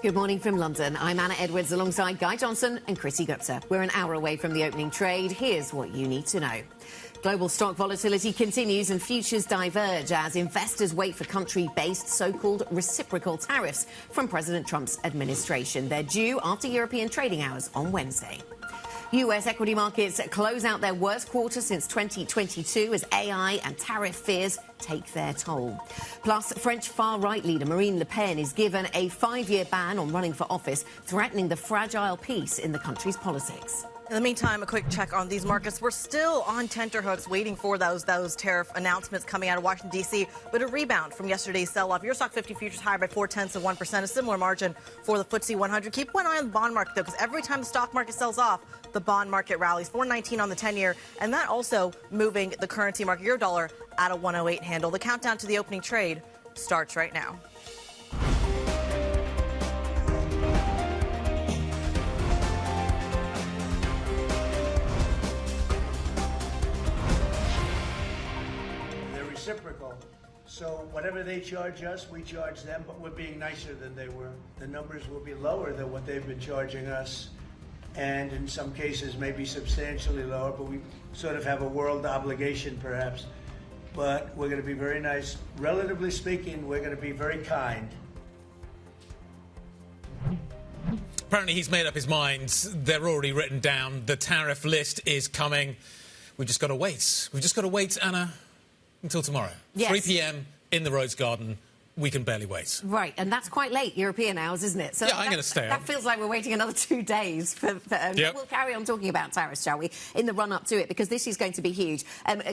Good morning from London. I'm Anna Edwards alongside Guy Johnson and Kriti Gupta. We're an hour away from the opening trade. Here's what you need to know. Global stock volatility continues and futures diverge as investors wait for country-based so-called reciprocal tariffs from President Trump's administration. They're due after European trading hours on Wednesday. US equity markets close out their worst quarter since 2022 as AI and tariff fears take their toll. Plus, French far-right leader Marine Le Pen is given a 5-year ban on running for office, threatening the fragile peace in the country's politics. In the meantime, a quick check on these markets. We're still on tenterhooks waiting for those tariff announcements coming out of Washington, D.C., but a rebound from yesterday's sell-off. Your stock 50 futures higher by 0.4%, a similar margin for the FTSE 100. Keep one eye on the bond market, though, because every time the stock market sells off, the bond market rallies. 4.19 on the 10-year, and that also moving the currency market, euro dollar, at a 108 handle. The countdown to the opening trade starts right now. Reciprocal. So whatever they charge us, we charge them, but we're being nicer than they were. The numbers will be lower than what they've been charging us, and in some cases maybe substantially lower, but we sort of have a world obligation perhaps. But we're going to be very nice. Relatively speaking, we're going to be very kind. Apparently he's made up his mind. They're already written down. The tariff list is coming. We've just got to wait. We've just got to wait, Anna, until tomorrow. Yes. 3 p.m. in the Rose Garden. We can barely wait. Right, and that's quite late European hours, isn't it? So yeah, I'm going to stay up. That feels like we're waiting another 2 days. Yep. We'll carry on talking about tariffs, shall we, in the run-up to it, because this is going to be huge.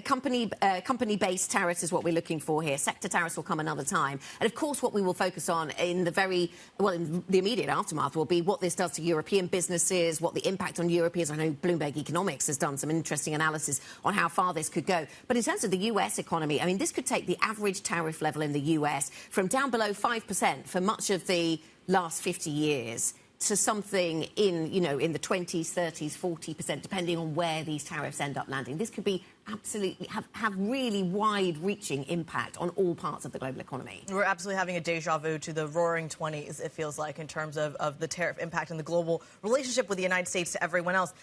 Company-based tariffs is what we're looking for here. Sector tariffs will come another time. And, of course, what we will focus on in the immediate aftermath will be what this does to European businesses, what the impact on Europe is. I know Bloomberg Economics has done some interesting analysis on how far this could go. But in terms of the US economy, I mean, this could take the average tariff level in the US from down below 5% for much of the last 50 years to something in the 20s, 30s, 40%, depending on where these tariffs end up landing. This could be absolutely have really wide-reaching impact on all parts of the global economy. We're absolutely having a deja vu to the roaring 20s, it feels like, in terms of the tariff impact and the global relationship with the United States to everyone else.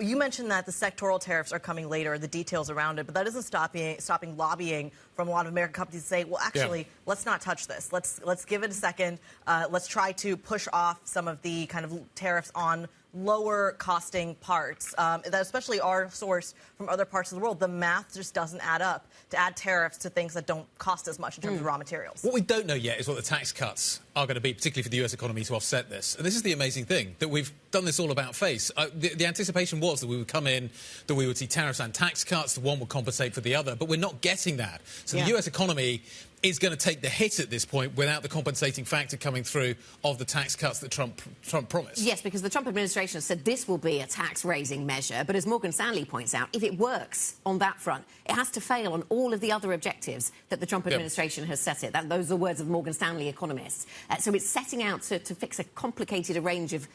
You mentioned that the sectoral tariffs are coming later, the details around it, but that isn't stopping lobbying from a lot of American companies to say, well, actually, let's not touch this. Let's give it a second. Let's try to push off some of the kind of tariffs on lower costing parts that especially are sourced from other parts of the world. The math just doesn't add up to add tariffs to things that don't cost as much in terms of raw materials. What we don't know yet is what the tax cuts are going to be, particularly for the US economy, to offset this. And this is the amazing thing, that we've done this all about face. The anticipation was that we would come in, that we would see tariffs and tax cuts, the one would compensate for the other, but we're not getting that. So the US economy is going to take the hit at this point without the compensating factor coming through of the tax cuts that Trump promised. Yes, because the Trump administration has said this will be a tax-raising measure, but as Morgan Stanley points out, if it works on that front, it has to fail on all of the other objectives that the Trump administration has set it. Those are the words of Morgan Stanley economists. So it's setting out to fix a complicated range of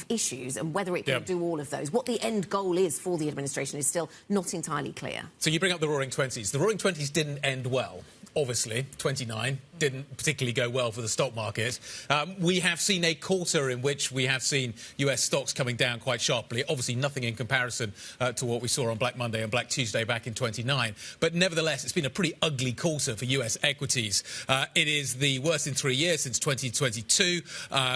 issues, and whether it can do all of those. What the end goal is for the administration is still not entirely clear. So you bring up the Roaring Twenties. The Roaring Twenties didn't end well. Obviously, 29 didn't particularly go well for the stock market. We have seen a quarter in which we have seen US stocks coming down quite sharply. Obviously, nothing in comparison to what we saw on Black Monday and Black Tuesday back in 29. But nevertheless, it's been a pretty ugly quarter for US equities. It is the worst in 3 years since 2022.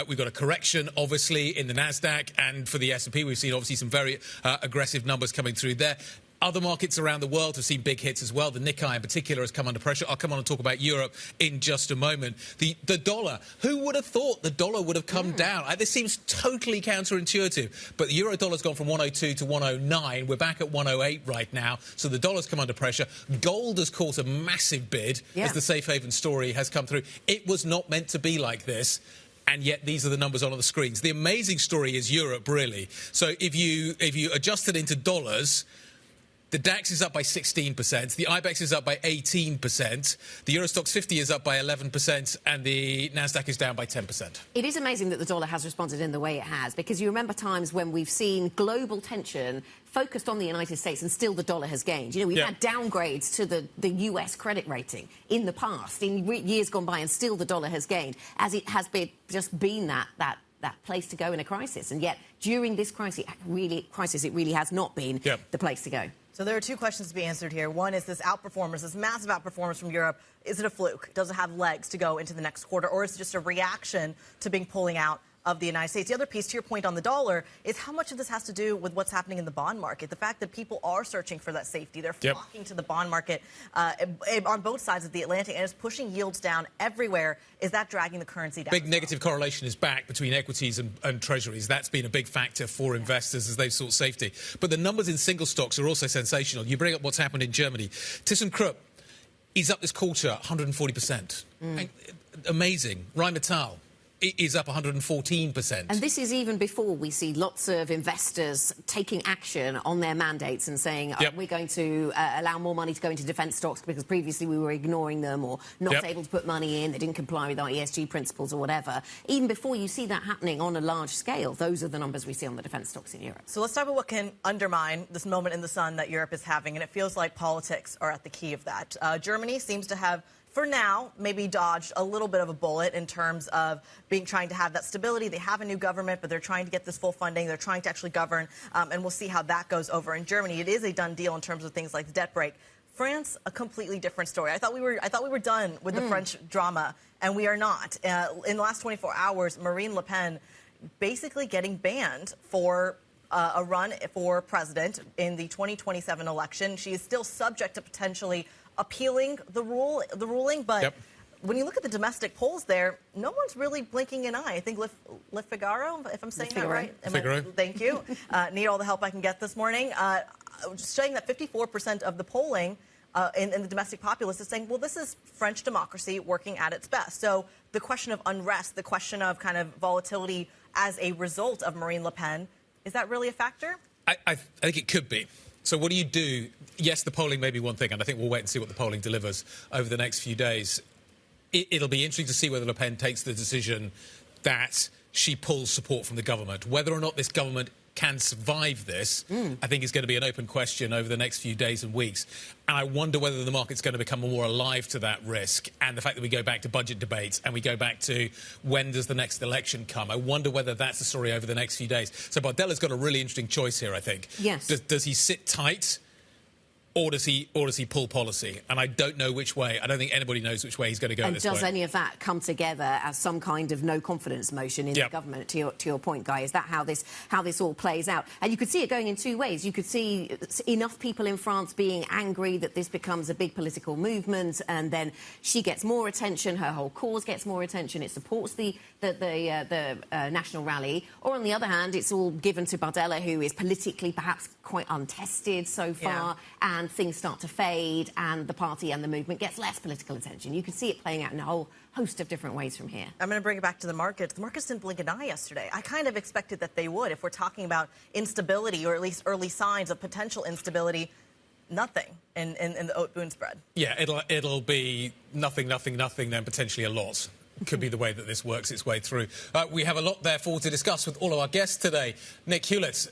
We've got a correction, obviously, in the Nasdaq, and for the S&P, we've seen obviously some very aggressive numbers coming through there. Other markets around the world have seen big hits as well. The Nikkei in particular has come under pressure. I'll come on and talk about Europe in just a moment. The dollar. Who would have thought the dollar would have come down? This seems totally counterintuitive. But the euro dollar's gone from 102 to 109. We're back at 108 right now. So the dollar's come under pressure. Gold has caught a massive bid as the safe haven story has come through. It was not meant to be like this. And yet these are the numbers on the screens. The amazing story is Europe, really. So if you adjust it into dollars, The DAX is up by 16%. The IBEX is up by 18%. The Euro Stoxx 50 is up by 11%. And the Nasdaq is down by 10%. It is amazing that the dollar has responded in the way it has, because you remember times when we've seen global tension focused on the United States and still the dollar has gained. You know, we've had downgrades to the US credit rating in the past, in years gone by, and still the dollar has gained, as it has just been that place to go in a crisis. And yet, during this crisis, it really has not been the place to go. So there are two questions to be answered here. One is this outperformance, this massive outperformance from Europe. Is it a fluke? Does it have legs to go into the next quarter? Or is it just a reaction to being pulling out of the United States? The other piece, to your point on the dollar, is how much of this has to do with what's happening in the bond market. The fact that people are searching for that safety. They're flocking to the bond market on both sides of the Atlantic, and it's pushing yields down everywhere. Is that dragging the currency down? Big negative correlation is back between equities and treasuries. That's been a big factor for investors as they've sought safety. But the numbers in single stocks are also sensational. You bring up what's happened in Germany. ThyssenKrupp is up this quarter 140%. Amazing. Rheinmetall is up 114%. And this is even before we see lots of investors taking action on their mandates and saying, we're going to allow more money to go into defence stocks because previously we were ignoring them or not able to put money in, they didn't comply with our ESG principles or whatever. Even before you see that happening on a large scale, those are the numbers we see on the defence stocks in Europe. So let's talk about what can undermine this moment in the sun that Europe is having, and it feels like politics are at the key of that. Germany seems to have, for now, maybe dodged a little bit of a bullet in terms of trying to have that stability. They have a new government, but they're trying to get this full funding. They're trying to actually govern, and we'll see how that goes over in Germany. It is a done deal in terms of things like the debt break. France, a completely different story. I thought we were done with the French drama, and we are not. In the last 24 hours, Marine Le Pen basically getting banned for a run for president in the 2027 election. She is still subject to potentially appealing the ruling, but when you look at the domestic polls there, no one's really blinking an eye. I think Le Figaro, if I'm saying that right. Thank you. Need all the help I can get this morning. Just saying that 54% of the polling in the domestic populace is saying, well, this is French democracy working at its best. So the question of unrest, the question of kind of volatility as a result of Marine Le Pen, is that really a factor? I think it could be. So what do you do? Yes, the polling may be one thing, and I think we'll wait and see what the polling delivers over the next few days. It'll be interesting to see whether Le Pen takes the decision that she pulls support from the government. Whether or not this government can survive this, I think is going to be an open question over the next few days and weeks. And I wonder whether the market's going to become more alive to that risk and the fact that we go back to budget debates and we go back to when does the next election come. I wonder whether that's the story over the next few days. So Bardella's got a really interesting choice here, I think. Yes. Does he sit tight? Or does he pull policy? And I don't know which way. I don't think anybody knows which way he's going to go at this point. And does any of that come together as some kind of no confidence motion in the government? To your point, Guy, is that how this all plays out? And you could see it going in two ways. You could see enough people in France being angry that this becomes a big political movement, and then she gets more attention. Her whole cause gets more attention. It supports the national rally. Or on the other hand, it's all given to Bardella, who is politically perhaps quite untested so far, and things start to fade, and the party and the movement gets less political attention. You can see it playing out in a whole host of different ways from here. I'm going to bring it back to the markets. The markets didn't blink an eye yesterday. I kind of expected that they would. If we're talking about instability, or at least early signs of potential instability, nothing in the Oat-Boon spread. Yeah, it'll be nothing, then potentially a lot. Could be the way that this works its way through. We have a lot, therefore, to discuss with all of our guests today. Nick Hewlett,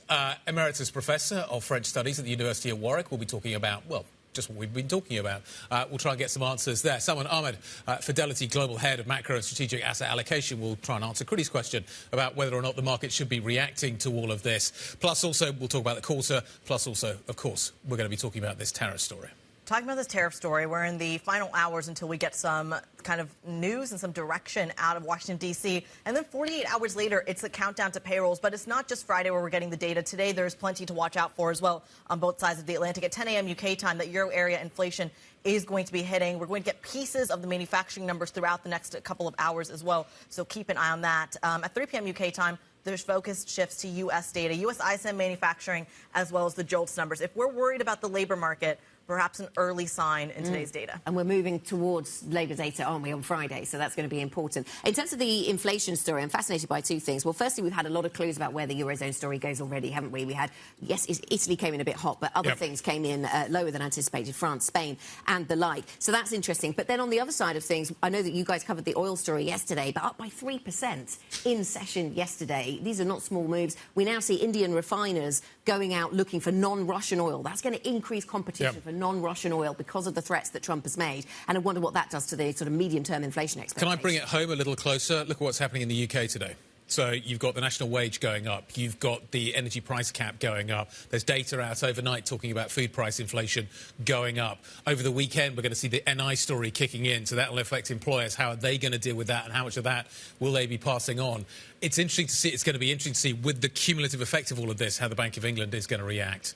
Emeritus Professor of French Studies at the University of Warwick, will be talking about, well, just what we've been talking about. We'll try and get some answers there. Salman Ahmed, Fidelity Global Head of Macro and Strategic Asset Allocation, will try and answer Kriti's question about whether or not the market should be reacting to all of this. Plus, also, we'll talk about the quarter. Plus, also, of course, we're going to be talking about this tariff story. Talking about this tariff story, we're in the final hours until we get some kind of news and some direction out of Washington, D.C. And then 48 hours later, it's a countdown to payrolls. But it's not just Friday where we're getting the data. Today, there's plenty to watch out for as well on both sides of the Atlantic. At 10 a.m. UK time, that euro area inflation is going to be hitting. We're going to get pieces of the manufacturing numbers throughout the next couple of hours as well. So keep an eye on that. At 3 p.m. UK time, there's focus shifts to U.S. data, U.S. ISM manufacturing, as well as the JOLTS numbers. If we're worried about the labor market, perhaps an early sign in today's data. And we're moving towards labour data, aren't we, on Friday? So that's going to be important. In terms of the inflation story, I'm fascinated by two things. Well, firstly, we've had a lot of clues about where the Eurozone story goes already, haven't we? We had, yes, Italy came in a bit hot, but other things came in lower than anticipated, France, Spain, and the like. So that's interesting. But then on the other side of things, I know that you guys covered the oil story yesterday, but up by 3% in session yesterday. These are not small moves. We now see Indian refiners going out looking for non-Russian oil. That's going to increase competition for non-Russian oil because of the threats that Trump has made. And I wonder what that does to the sort of medium-term inflation expectations. Can I bring it home a little closer? Look at what's happening in the UK today. So you've got the national wage going up. You've got the energy price cap going up. There's data out overnight talking about food price inflation going up. Over the weekend, we're going to see the NI story kicking in. So that will affect employers. How are they going to deal with that? And how much of that will they be passing on? It's interesting to see. It's going to be interesting to see with the cumulative effect of all of this, how the Bank of England is going to react.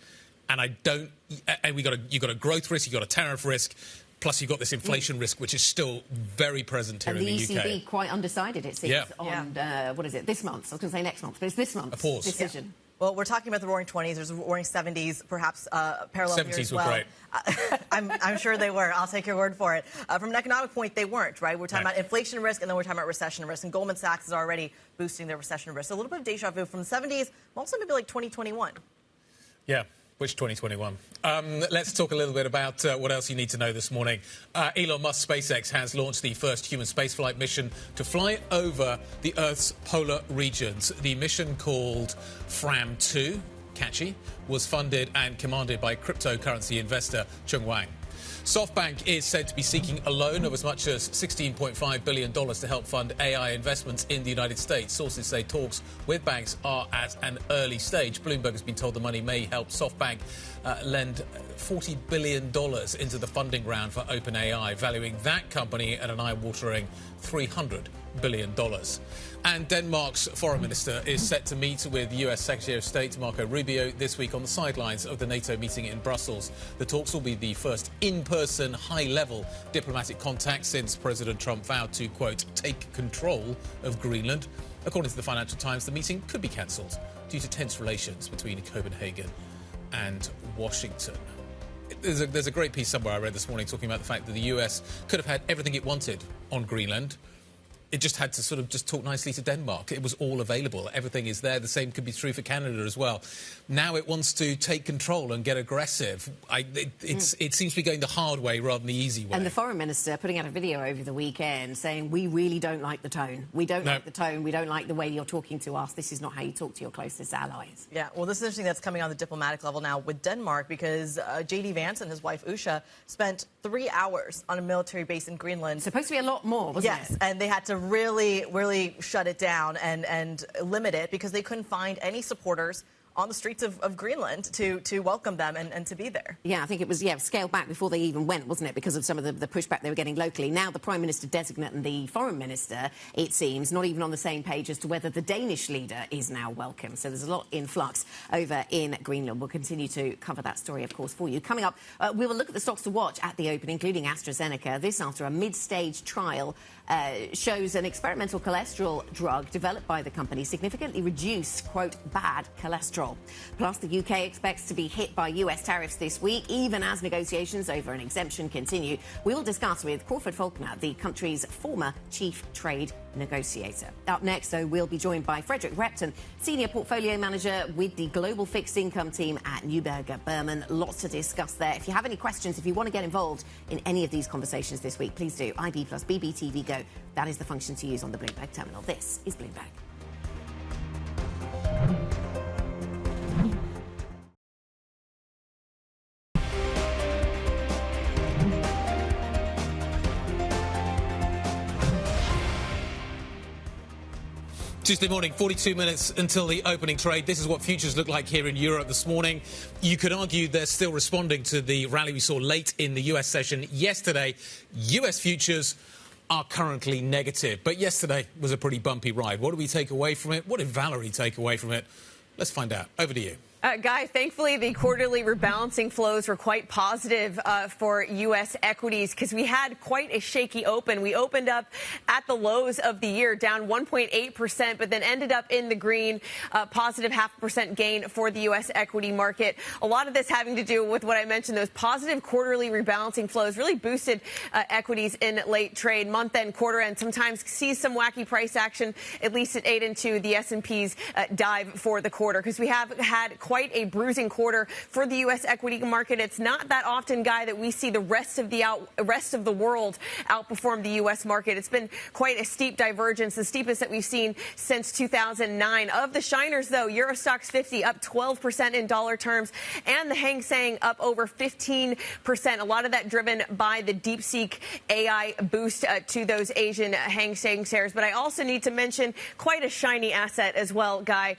And you've got a growth risk, you've got a tariff risk. Plus, you've got this inflation risk, which is still very present here in the UK. And the ECB quite undecided, it seems, on, what is it, this month? I was going to say next month, but it's this month's decision. Yeah. Well, we're talking about the Roaring 20s. There's Roaring 70s, perhaps parallel 70s here as well. were great. I'm sure they were. I'll take your word for it. From an economic point, they weren't, right? We're talking about inflation risk, and then we're talking about recession risk. And Goldman Sachs is already boosting their recession risk. So a little bit of deja vu from the 70s, but also maybe like 2021. Yeah. Which 2021? Let's talk a little bit about what else you need to know this morning. Elon Musk SpaceX has launched the first human spaceflight mission to fly over the Earth's polar regions. The mission, called Fram2, catchy, was funded and commanded by cryptocurrency investor Chung Wang. SoftBank is said to be seeking a loan of as much as $16.5 billion to help fund AI investments in the United States. Sources say talks with banks are at an early stage. Bloomberg has been told the money may help SoftBank lend $40 billion into the funding round for OpenAI, valuing that company at an eye-watering $300 billion. And Denmark's foreign minister is set to meet with US Secretary of State Marco Rubio this week on the sidelines of the NATO meeting in Brussels. The talks will be the first in-person, high-level diplomatic contact since President Trump vowed to, quote, take control of Greenland. According to the Financial Times, the meeting could be cancelled due to tense relations between Copenhagen and Washington. There's a great piece somewhere I read this morning talking about the fact that the US could have had everything it wanted on Greenland. It just had to sort of just talk nicely to Denmark. It was all available. Everything is there. The same could be true for Canada as well. Now it wants to take control and get aggressive. It seems to be going the hard way rather than the easy way. And the foreign minister putting out a video over the weekend saying, we really don't like the tone. We don't like the tone. We don't like the way you're talking to us. This is not how you talk to your closest allies. Yeah, well, this is interesting that's coming on the diplomatic level now with Denmark, because J.D. Vance and his wife, Usha, spent 3 hours on a military base in Greenland. Supposed to be a lot more, wasn't it? Yes, and they had to really shut it down and limit it because they couldn't find any supporters on the streets of Greenland to welcome them and to be there. Yeah, I think it was, scaled back before they even went, wasn't it, because of some of the pushback they were getting locally. Now the Prime Minister designate and the Foreign Minister, it seems, not even on the same page as to whether the Danish leader is now welcome. So there's a lot in flux over in Greenland. We'll continue to cover that story, of course, for you. Coming up, we will look at the stocks to watch at the open, including AstraZeneca. This after a mid-stage trial shows an experimental cholesterol drug developed by the company significantly reduced, quote, bad cholesterol. Plus, the UK expects to be hit by US tariffs this week, even as negotiations over an exemption continue. We will discuss with Crawford Falconer, the country's former chief trade negotiator. Up next, though, we'll be joined by Frederick Repton, senior portfolio manager with the global fixed income team at Neuberger Berman. Lots to discuss there. If you have any questions, if you want to get involved in any of these conversations this week, please do. IB plus BBTV Go. That is the function to use on the Bloomberg terminal. This is Bloomberg. Tuesday morning, 42 minutes until the opening trade. This is what futures look like here in Europe this morning. You could argue they're still responding to the rally we saw late in the US session yesterday. US futures are currently negative, but yesterday was a pretty bumpy ride. What did we take away from it? What did Valerie take away from it? Let's find out. Over to you. Guy, thankfully, the quarterly rebalancing flows were quite positive for U.S. equities because we had quite a shaky open. We opened up at the lows of the year, down 1.8%, but then ended up in the green, positive 0.5% gain for the U.S. equity market. A lot of this having to do with what I mentioned, those positive quarterly rebalancing flows really boosted equities in late trade, month-end, quarter-end. Sometimes see some wacky price action, at least at 8 and 2, the S&P's dive for the quarter, because we have had quite a bruising quarter for the U.S. equity market. It's not that often, Guy, that we see the rest of the world outperform the U.S. market. It's been quite a steep divergence, the steepest that we've seen since 2009. Of the shiners, though, Euro Stoxx 50 up 12% in dollar terms, and the Hang Seng up over 15%. A lot of that driven by the DeepSeek AI boost to those Asian Hang Seng shares. But I also need to mention quite a shiny asset as well, Guy,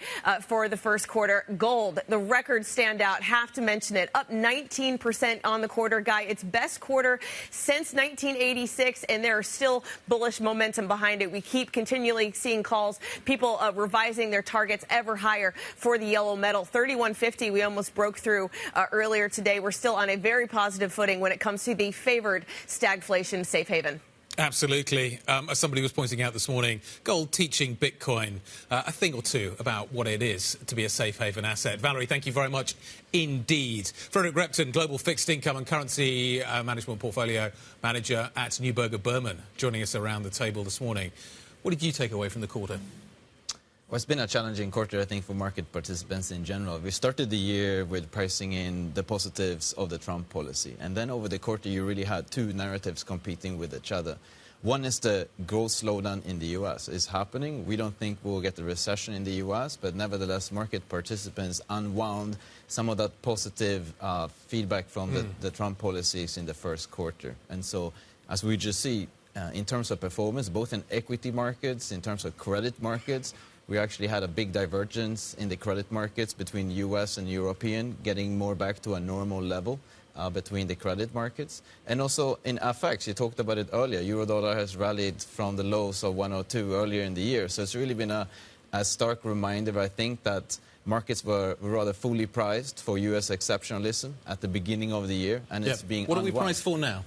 for the first quarter. Gold, the record standout, have to mention it, up 19% on the quarter, Guy. Its best quarter since 1986, and there are still bullish momentum behind it. We keep continually seeing calls, people revising their targets ever higher for the yellow metal. 3150 we almost broke through earlier today. We're still on a very positive footing when it comes to the favored stagflation safe haven. Absolutely. As somebody was pointing out this morning, gold teaching Bitcoin a thing or two about what it is to be a safe haven asset. Valerie, thank you very much indeed. Frederick Repton, Global Fixed Income and Currency Management Portfolio Manager at Neuberger Berman, joining us around the table this morning. What did you take away from the quarter? Well, it's been a challenging quarter, I think, for market participants in general. We started the year with pricing in the positives of the Trump policy. And then over the quarter, you really had two narratives competing with each other. One is the growth slowdown in the U.S. is happening. We don't think we'll get a recession in the U.S., but nevertheless, market participants unwound some of that positive feedback from the Trump policies in the first quarter. And so, as we just see, in terms of performance, both in equity markets, in terms of credit markets, we actually had a big divergence in the credit markets between U.S. and European, getting more back to a normal level between the credit markets. And also in FX, you talked about it earlier, Eurodollar has rallied from the lows of 102 earlier in the year. So it's really been a stark reminder, I think, that markets were rather fully priced for U.S. exceptionalism at the beginning of the year. And it's being What are we priced for now?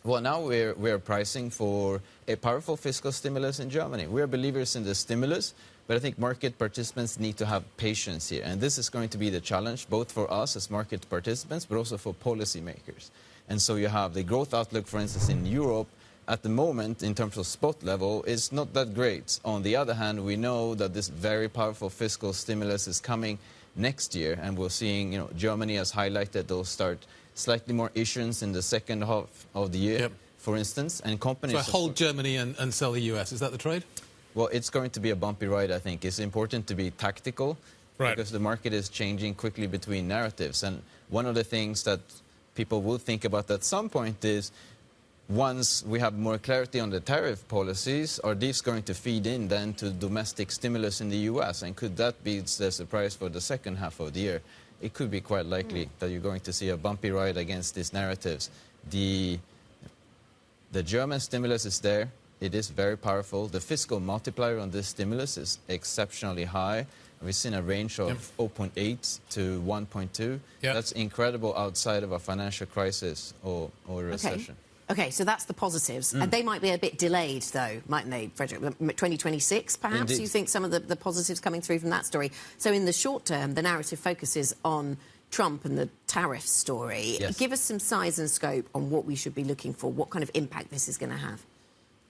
Well, now we're pricing for a powerful fiscal stimulus in Germany. We're believers in the stimulus, but I think market participants need to have patience here. And this is going to be the challenge, both for us as market participants, but also for policymakers. And so you have the growth outlook, for instance, in Europe, at the moment, in terms of spot level, is not that great. On the other hand, we know that this very powerful fiscal stimulus is coming next year, and we're seeing, Germany has highlighted they'll start slightly more issuance in the second half of the year, for instance, and companies... So hold Germany and sell the US, is that the trade? Well, it's going to be a bumpy ride, I think. It's important to be tactical, because the market is changing quickly between narratives. And one of the things that people will think about at some point is, once we have more clarity on the tariff policies, are these going to feed in then to domestic stimulus in the U.S.? And could that be the surprise for the second half of the year? It could be quite likely that you're going to see a bumpy ride against these narratives. The German stimulus is there. It is very powerful. The fiscal multiplier on this stimulus is exceptionally high. We've seen a range of 0.8 to 1.2. That's incredible outside of a financial crisis or a recession. Okay, so that's the positives. And they might be a bit delayed, though, mightn't they, Frederick? 2026, perhaps? Indeed. You think some of the positives coming through from that story. So in the short term, the narrative focuses on Trump and the tariff story. Yes. Give us some size and scope on what we should be looking for, what kind of impact this is going to have.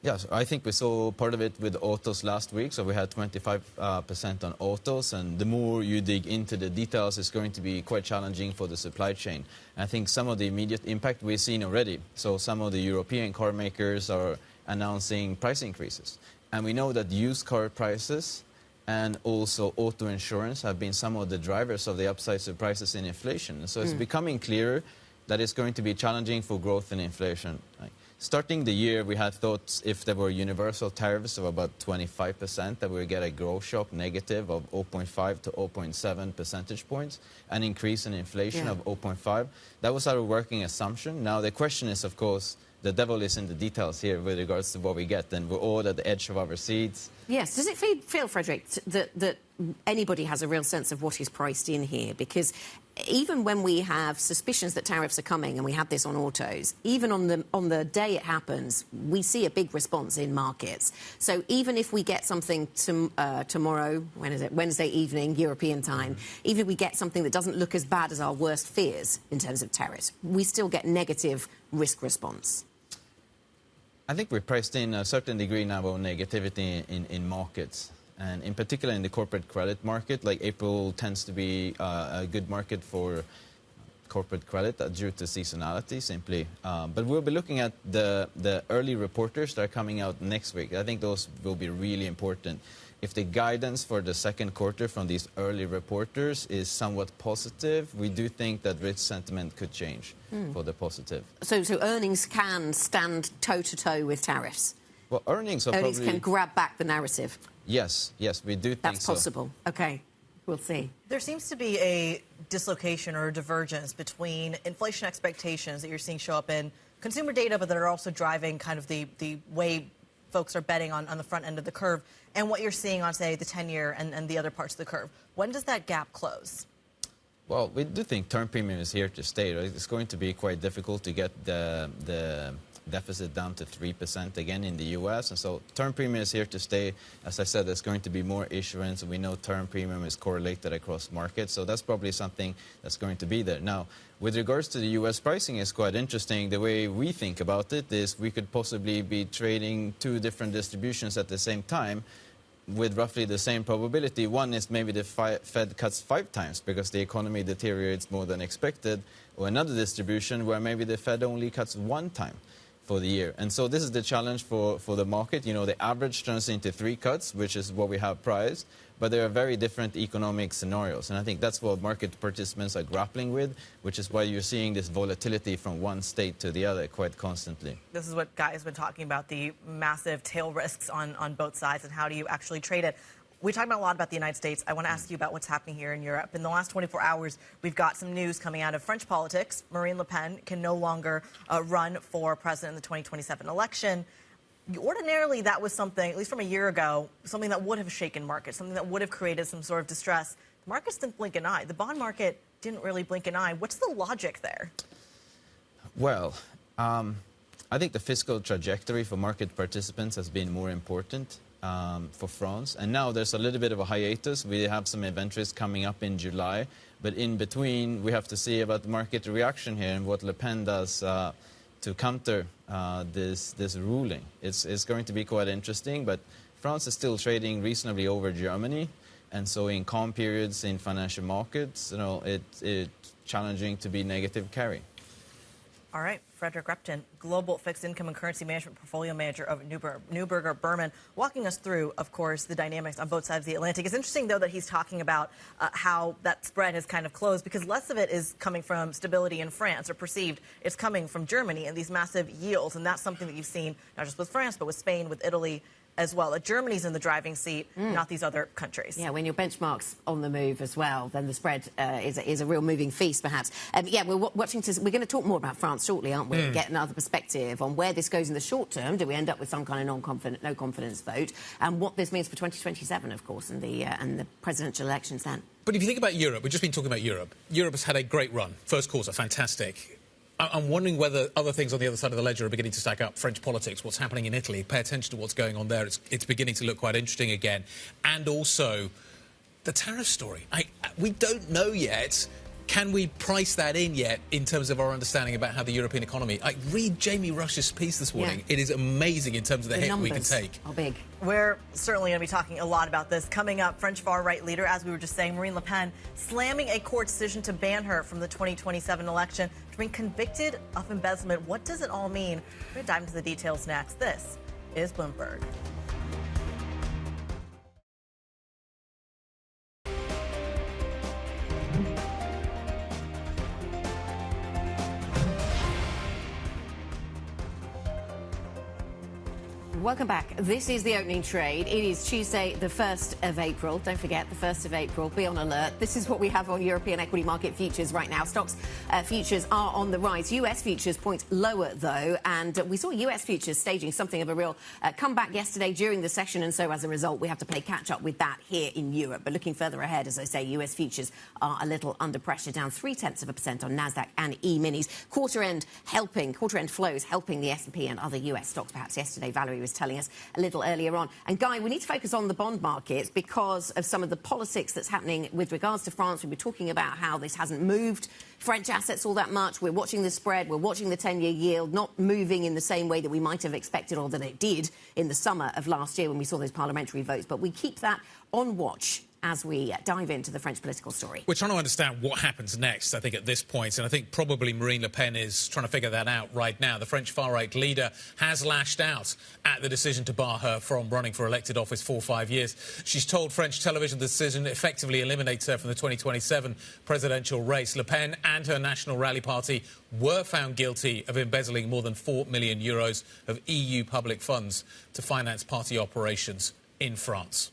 Yes, I think we saw part of it with autos last week. So we had 25% on autos. And the more you dig into the details, it's going to be quite challenging for the supply chain. And I think some of the immediate impact we've seen already. So some of the European car makers are announcing price increases. And we know that used car prices and also auto insurance have been some of the drivers of the upside surprises in inflation. So it's becoming clearer that it's going to be challenging for growth and inflation. Starting the year, we had thought if there were universal tariffs of about 25%, that we would get a growth shock negative of 0.5 to 0.7 percentage points, an increase in inflation of 0.5. That was our working assumption. Now, the question is, of course, the devil is in the details here with regards to what we get, and we're all at the edge of our seats. Yes. Does it feel, Frederick, that anybody has a real sense of what is priced in here? Because even when we have suspicions that tariffs are coming, and we had this on autos, even on the day it happens, we see a big response in markets. So even if we get something tomorrow, when is it? Wednesday evening, European time, even if we get something that doesn't look as bad as our worst fears in terms of tariffs, we still get negative risk response. I think we're priced in a certain degree now of negativity in markets. And in particular in the corporate credit market, like April tends to be a good market for corporate credit due to seasonality, simply. But we'll be looking at the early reporters that are coming out next week. I think those will be really important. If the guidance for the second quarter from these early reporters is somewhat positive, we do think that risk sentiment could change for the positive. So earnings can stand toe-to-toe with tariffs? Well, earnings can grab back the narrative? Yes, we do think so. That's possible. OK, we'll see. There seems to be a dislocation or a divergence between inflation expectations that you're seeing show up in consumer data, but that are also driving kind of the way folks are betting on the front end of the curve, and what you're seeing on, say, the 10-year and the other parts of the curve. When does that gap close? Well, we do think term premium is here to stay. Right? It's going to be quite difficult to get the deficit down to 3% again in the U.S. And so term premium is here to stay. As I said, there's going to be more issuance. We know term premium is correlated across markets. So that's probably something that's going to be there. Now, with regards to the U.S. pricing, it's quite interesting. The way we think about it is we could possibly be trading two different distributions at the same time with roughly the same probability. One is maybe the Fed cuts 5 times because the economy deteriorates more than expected, or another distribution where maybe the Fed only cuts 1 time for the year. And so this is the challenge for the market. You know, the average turns into 3 cuts, which is what we have priced, but there are very different economic scenarios. And I think that's what market participants are grappling with, which is why you're seeing this volatility from one state to the other quite constantly. This is what Guy has been talking about, the massive tail risks on both sides, and how do you actually trade it. We talked a lot about the United States. I want to ask you about what's happening here in Europe. In the last 24 hours, we've got some news coming out of French politics. Marine Le Pen can no longer run for president in the 2027 election. Ordinarily, that was something, at least from a year ago, something that would have shaken markets, something that would have created some sort of distress. The markets didn't blink an eye. The bond market didn't really blink an eye. What's the logic there? Well, I think the fiscal trajectory for market participants has been more important for France. And now there's a little bit of a hiatus. We have some inventories coming up in July. But in between, we have to see about the market reaction here and what Le Pen does to counter this ruling. It's going to be quite interesting. But France is still trading reasonably over Germany. And so in calm periods in financial markets, you know, it's challenging to be negative carry. All right, Frederick Repton, Global Fixed Income and Currency Management Portfolio Manager of Neuberger Berman, walking us through, of course, the dynamics on both sides of the Atlantic. It's interesting, though, that he's talking about how that spread has kind of closed, because less of it is coming from stability in France, or perceived. It's coming from Germany and these massive yields, and that's something that you've seen not just with France, but with Spain, with Italy as well. Germany's in the driving seat, not these other countries. Yeah, when your benchmark's on the move as well, then the spread is a real moving feast, perhaps. Yeah, we're watching. We're going to talk more about France shortly, aren't we? And get another perspective on where this goes in the short term. Do we end up with some kind of no confidence vote, and what this means for 2027, of course, and the presidential elections then. But if you think about Europe, we've just been talking about Europe. Europe has had a great run. First quarter, fantastic. I'm wondering whether other things on the other side of the ledger are beginning to stack up. French politics, what's happening in Italy. Pay attention to what's going on there. It's beginning to look quite interesting again. And also, the tariff story. We don't know yet. Can we price that in yet in terms of our understanding about how the European economy... read Jamie Rush's piece this morning. Yeah. It is amazing in terms of the hit we can take. How big? We're certainly going to be talking a lot about this. Coming up, French far-right leader, as we were just saying, Marine Le Pen, slamming a court decision to ban her from the 2027 election for being convicted of embezzlement. What does it all mean? We're going to dive into the details next. This is Bloomberg. Welcome back. This is the opening trade. It is Tuesday, the 1st of April. Don't forget, the 1st of April. Be on alert. This is what we have on European equity market futures right now. Stoxx futures are on the rise. US futures point lower, though, and we saw US futures staging something of a real comeback yesterday during the session, and so as a result, we have to play catch-up with that here in Europe. But looking further ahead, as I say, US futures are a little under pressure, down 0.3% on NASDAQ and E-minis. Quarter-end flows helping the S&P and other US stocks, perhaps yesterday. Valerie was telling us a little earlier on. And Guy, we need to focus on the bond markets because of some of the politics that's happening with regards to France. We were talking about how this hasn't moved French assets all that much. We're watching the spread, we're watching the 10-year yield not moving in the same way that we might have expected or that it did in the summer of last year when we saw those parliamentary votes. But we keep that on watch as we dive into the French political story. We're trying to understand what happens next, I think, at this point, and I think probably Marine Le Pen is trying to figure that out right now. The French far-right leader has lashed out at the decision to bar her from running for elected office for 5 years. She's told French television the decision effectively eliminates her from the 2027 presidential race. Le Pen and her National Rally Party were found guilty of embezzling more than €4 million of EU public funds to finance party operations in France.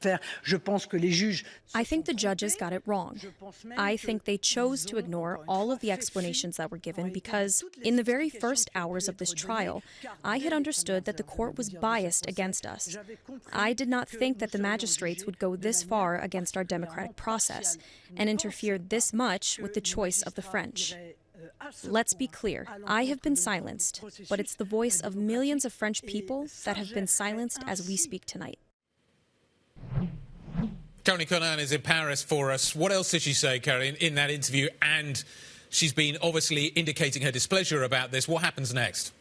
I think the judges got it wrong. I think they chose to ignore all of the explanations that were given because in the very first hours of this trial, I had understood that the court was biased against us. I did not think that the magistrates would go this far against our democratic process and interfere this much with the choice of the French. Let's be clear, I have been silenced, but it's the voice of millions of French people that have been silenced as we speak tonight. Caroline Conan is in Paris for us. What else did she say, Caroline, in that interview? And she's been obviously indicating her displeasure about this. What happens next?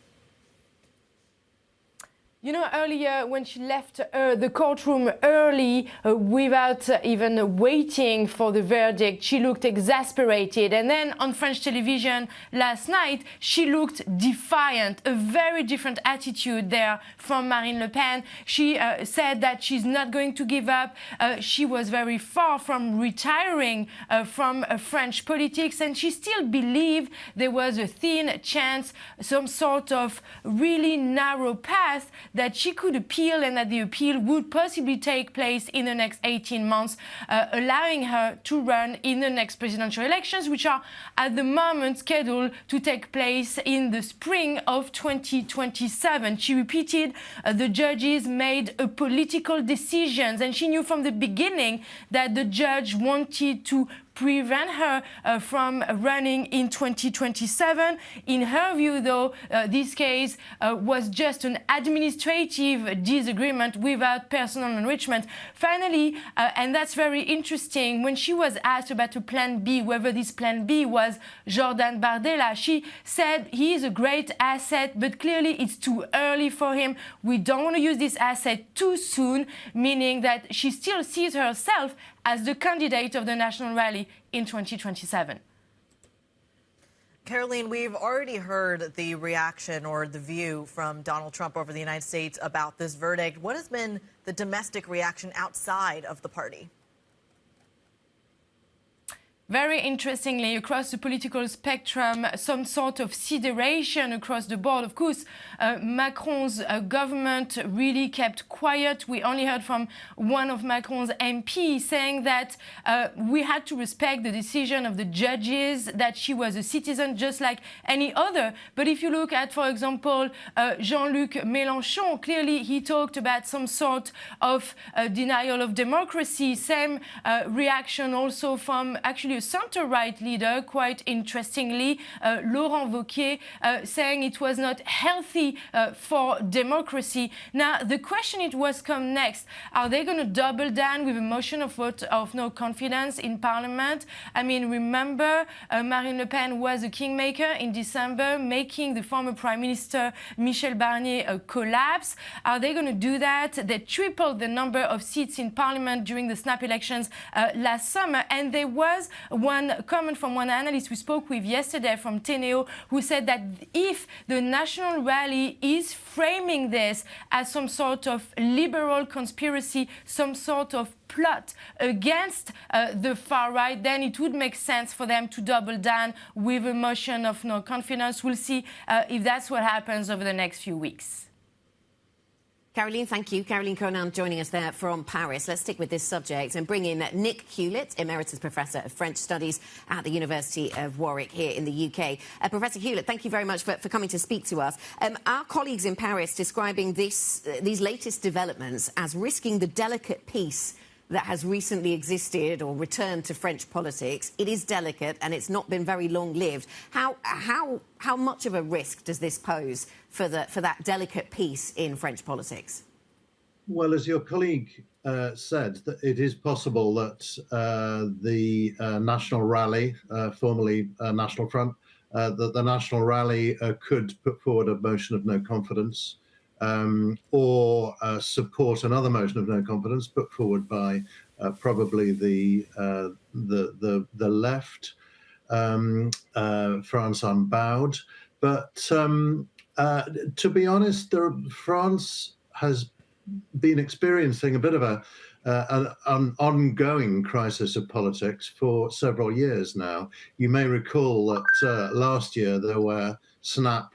You know, earlier when she left the courtroom early without even waiting for the verdict, she looked exasperated. And then on French television last night, she looked defiant, a very different attitude there from Marine Le Pen. She said that she's not going to give up. She was very far from retiring from French politics, and she still believed there was a thin chance, some sort of really narrow path that she could appeal and that the appeal would possibly take place in the next 18 months, allowing her to run in the next presidential elections, which are at the moment scheduled to take place in the spring of 2027. She repeated the judges made a political decisions, and she knew from the beginning that the judge wanted to prevent her from running in 2027. In her view, though, this case was just an administrative disagreement without personal enrichment. Finally, and that's very interesting, when she was asked about a plan B, whether this plan B was Jordan Bardella, she said he is a great asset, but clearly it's too early for him. We don't want to use this asset too soon, meaning that she still sees herself as the candidate of the National Rally in 2027. Caroline, we've already heard the reaction or the view from Donald Trump over the United States about this verdict. What has been the domestic reaction outside of the party? Very interestingly, across the political spectrum, some sort of sideration across the board. Of course, Macron's government really kept quiet. We only heard from one of Macron's MPs saying that we had to respect the decision of the judges, that she was a citizen just like any other. But if you look at, for example, Jean-Luc Mélenchon, clearly he talked about some sort of denial of democracy. Same reaction also from actually a centre-right leader, quite interestingly, Laurent Wauquiez, saying it was not healthy for democracy. Now, the question it was come next, are they going to double down with a motion of vote of no confidence in Parliament? I mean, remember, Marine Le Pen was a kingmaker in December, making the former Prime Minister Michel Barnier collapse. Are they going to do that? They tripled the number of seats in Parliament during the snap elections last summer, and there was one comment from one analyst we spoke with yesterday from Teneo, who said that if the National Rally is framing this as some sort of liberal conspiracy, some sort of plot against the far right, then it would make sense for them to double down with a motion of no confidence. We'll see if that's what happens over the next few weeks. Caroline, thank you. Caroline Conan joining us there from Paris. Let's stick with this subject and bring in Nick Hewlett, Emeritus Professor of French Studies at the University of Warwick here in the UK. Professor Hewlett, thank you very much for coming to speak to us. Our colleagues in Paris describing these latest developments as risking the delicate peace that has recently existed or returned to French politics. It is delicate and it's not been very long-lived. How much of a risk does this pose for that delicate peace in French politics? Well, as your colleague said, that it is possible that the National Rally, formerly National Front, that the National Rally could put forward a motion of no confidence or support another motion of no confidence put forward by probably the left, France Unbowed. But to be honest, France has been experiencing a bit of an ongoing crisis of politics for several years now. You may recall that last year there were snap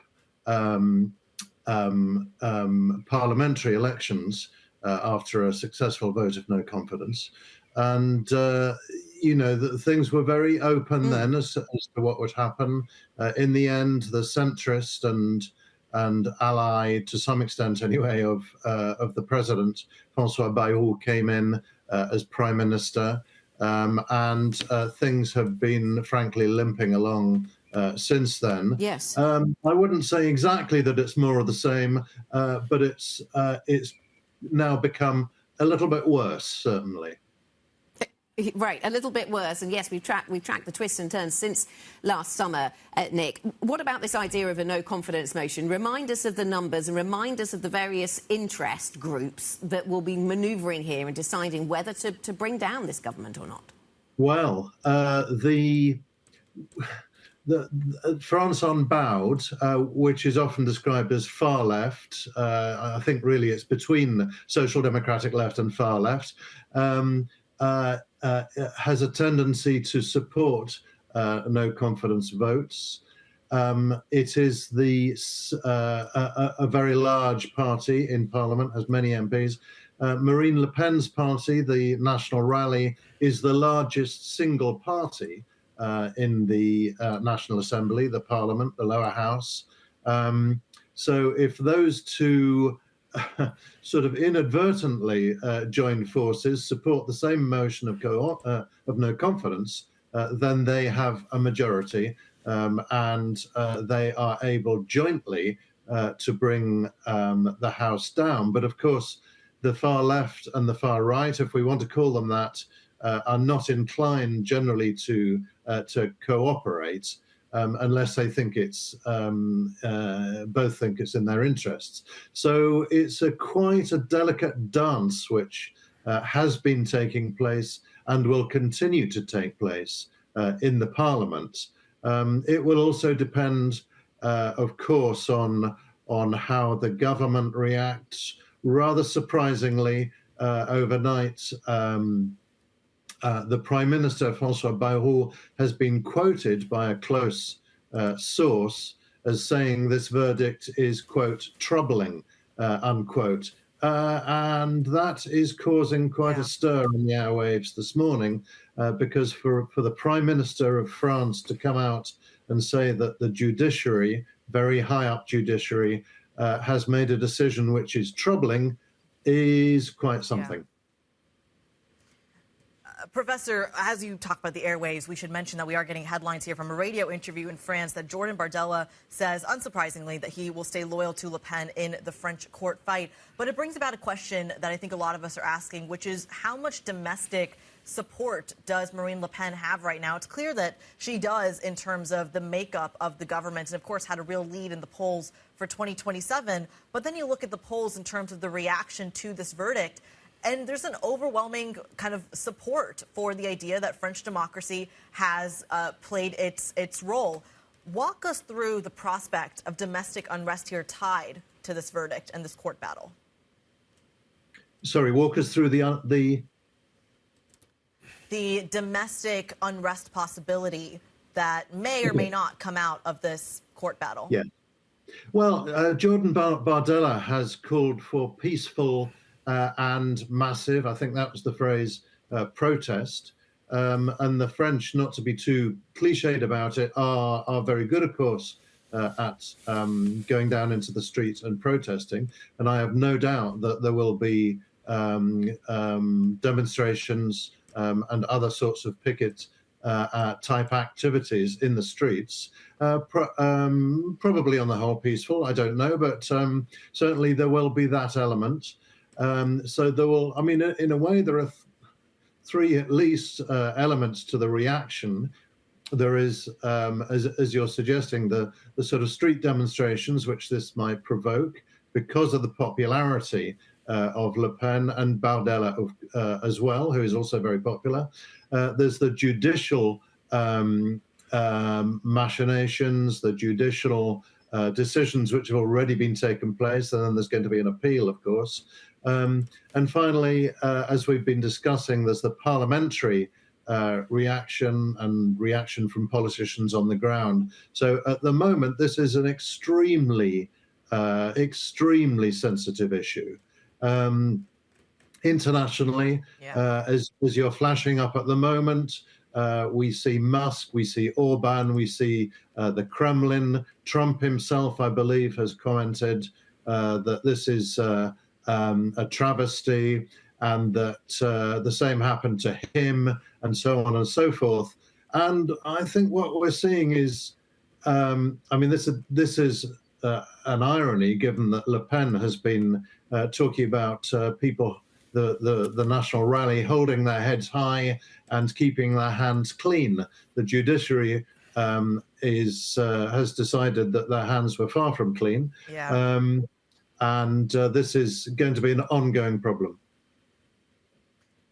parliamentary elections after a successful vote of no confidence. And, you know, that things were very open then as to what would happen. In the end, the centrist and ally, to some extent anyway, of the president, François Bayrou, came in as prime minister. And things have been, frankly, limping along since then. Yes. I wouldn't say exactly that it's more of the same, but it's now become a little bit worse, certainly. Right, a little bit worse. And yes, we've tracked the twists and turns since last summer, Nick. What about this idea of a no confidence motion? Remind us of the numbers and remind us of the various interest groups that will be manoeuvring here and deciding whether to bring down this government or not. Well, the France Unbowed, which is often described as far left, I think really it's between the social democratic left and far left, has a tendency to support no confidence votes. It is a very large party in Parliament, has many MPs. Marine Le Pen's party, the National Rally, is the largest single party in the National Assembly, the Parliament, the lower house. So if those two sort of inadvertently join forces, support the same motion of no confidence, then they have a majority and they are able jointly to bring the House down. But of course, the far left and the far right, if we want to call them that, are not inclined generally to cooperate unless they think it's both think it's in their interests. So it's quite a delicate dance which has been taking place and will continue to take place in the Parliament. It will also depend, of course, on how the government reacts. Rather surprisingly, overnight, the Prime Minister, François Bayrou, has been quoted by a close source as saying this verdict is, quote, troubling, unquote. And that is causing quite a stir in the airwaves this morning, because for the Prime Minister of France to come out and say that the judiciary, very high up judiciary, has made a decision which is troubling is quite something. Yeah. Professor, as you talk about the airwaves, we should mention that we are getting headlines here from a radio interview in France that Jordan Bardella says, unsurprisingly, that he will stay loyal to Le Pen in the French court fight. But it brings about a question that I think a lot of us are asking, which is how much domestic support does Marine Le Pen have right now? It's clear that she does in terms of the makeup of the government and, of course, had a real lead in the polls for 2027. But then you look at the polls in terms of the reaction to this verdict, and there's an overwhelming kind of support for the idea that French democracy has played its role. Walk us through the prospect of domestic unrest here tied to this verdict and this court battle. Sorry, walk us through the domestic unrest possibility that may or may not come out of this court battle. Yeah. Well, Jordan Bardella has called for peaceful and massive, I think that was the phrase, protest. And the French, not to be too cliched about it, are very good, of course, at going down into the streets and protesting. And I have no doubt that there will be demonstrations and other sorts of picket type activities in the streets, probably on the whole peaceful, I don't know, but certainly there will be that element. So there will, I mean, in a way, there are three at least elements to the reaction. There is, as you're suggesting, the sort of street demonstrations which this might provoke because of the popularity of Le Pen and Bardella as well, who is also very popular. There's the judicial machinations, the judicial decisions which have already been taken place, and then there's going to be an appeal, of course. And finally, as we've been discussing, there's the parliamentary reaction and reaction from politicians on the ground. So at the moment, this is an extremely sensitive issue. Internationally, as you're flashing up at the moment, we see Musk, we see Orban, we see the Kremlin. Trump himself, I believe, has commented that this is a travesty, and that the same happened to him, and so on and so forth. And I think what we're seeing is, I mean, this is an irony, given that Le Pen has been talking about people, the national rally, holding their heads high and keeping their hands clean. The judiciary has decided that their hands were far from clean. Yeah. And this is going to be an ongoing problem.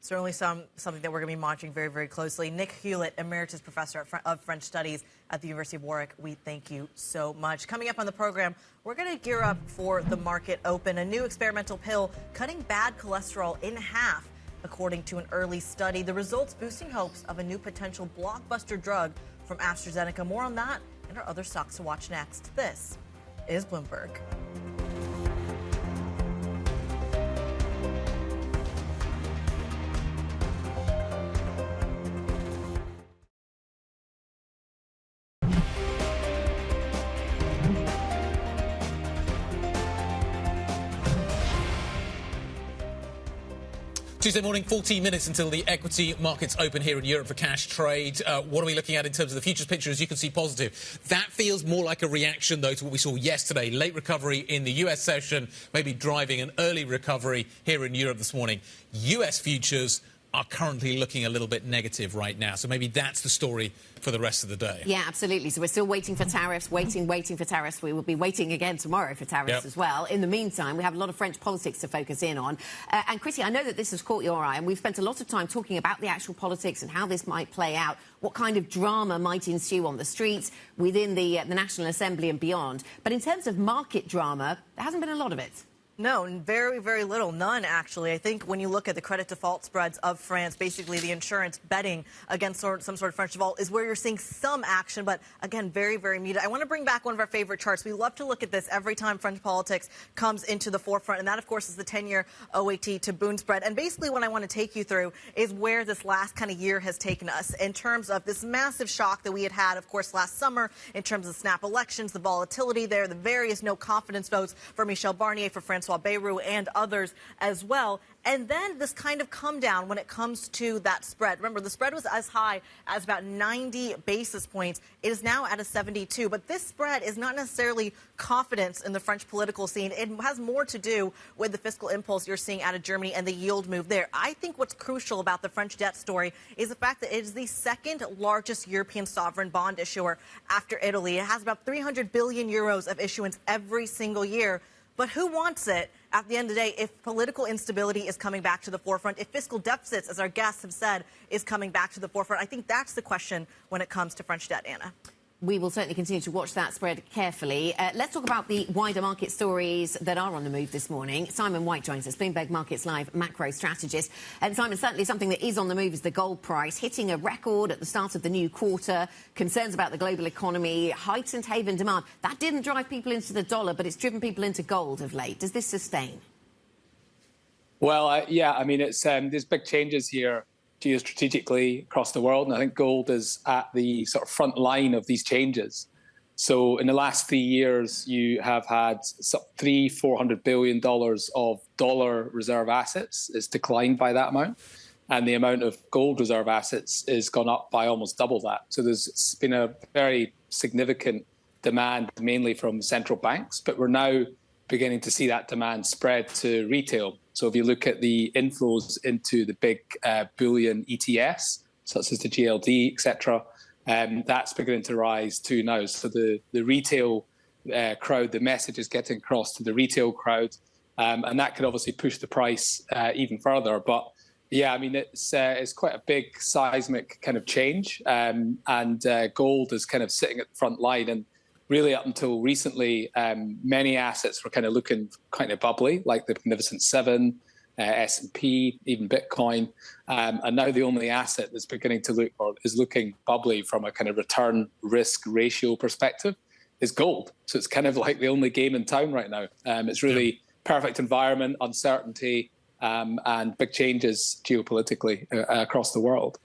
Certainly something that we're going to be monitoring very, very closely. Nick Hewlett, Emeritus Professor of French Studies at the University of Warwick, we thank you so much. Coming up on the program, we're going to gear up for the market open. A new experimental pill cutting bad cholesterol in half, according to an early study. The results boosting hopes of a new potential blockbuster drug from AstraZeneca. More on that and our other stocks to watch next. This is Bloomberg. Tuesday morning, 14 minutes until the equity markets open here in Europe for cash trade. What are we looking at in terms of the futures picture? As you can see, positive. That feels more like a reaction, though, to what we saw yesterday. Late recovery in the US session, maybe driving an early recovery here in Europe this morning. US futures are currently looking a little bit negative right now. So maybe that's the story for the rest of the day. Yeah, absolutely. So we're still waiting for tariffs, waiting for tariffs. We will be waiting again tomorrow for tariffs as well. In the meantime, we have a lot of French politics to focus in on. And Kriti, I know that this has caught your eye, and we've spent a lot of time talking about the actual politics and how this might play out, what kind of drama might ensue on the streets, within the National Assembly and beyond. But in terms of market drama, there hasn't been a lot of it. No, very, very little. None, actually. I think when you look at the credit default spreads of France, basically the insurance betting against some sort of French default is where you're seeing some action, but again, very, very muted. I want to bring back one of our favorite charts. We love to look at this every time French politics comes into the forefront, and that, of course, is the 10-year OAT to Bund spread. And basically what I want to take you through is where this last kind of year has taken us in terms of this massive shock that we had, of course, last summer in terms of snap elections, the volatility there, the various no-confidence votes for Michel Barnier, for Francois Bayrou, and others as well. And then this kind of come down when it comes to that spread. Remember, the spread was as high as about 90 basis points. It is now at a 72. But this spread is not necessarily confidence in the French political scene. It has more to do with the fiscal impulse you're seeing out of Germany and the yield move there. I think what's crucial about the French debt story is the fact that it is the second largest European sovereign bond issuer after Italy. It has about 300 billion euros of issuance every single year. But who wants it at the end of the day if political instability is coming back to the forefront, if fiscal deficits, as our guests have said, is coming back to the forefront? I think that's the question when it comes to French debt, Anna. We will certainly continue to watch that spread carefully. Let's talk about the wider market stories that are on the move this morning. Simon White joins us, Bloomberg Markets Live macro strategist. And Simon, certainly something that is on the move is the gold price, hitting a record at the start of the new quarter, concerns about the global economy, heightened haven demand. That didn't drive people into the dollar, but it's driven people into gold of late. Does this sustain? Well, yeah, I mean, it's there's big changes here geostrategically across the world, and I think gold is at the sort of front line of these changes. So in the last 3 years, you have had $400 billion of dollar reserve assets. It's declined by that amount. And the amount of gold reserve assets has gone up by almost double that. So there's been a very significant demand, mainly from central banks, but we're now beginning to see that demand spread to retail. So if you look at the inflows into the big bullion ETFs, such as the GLD, etc., that's beginning to rise too now. So the retail crowd, the message is getting across to the retail crowd, and that could obviously push the price even further. But yeah, I mean, it's quite a big seismic kind of change, and gold is kind of sitting at the front line. And really, up until recently, many assets were kind of looking kind of bubbly, like the Magnificent Seven, S&P, even Bitcoin. And now the only asset that's beginning to look, or is looking bubbly from a kind of return risk ratio perspective, is gold. So it's kind of like the only game in town right now. It's really perfect environment, uncertainty, and big changes geopolitically across the world.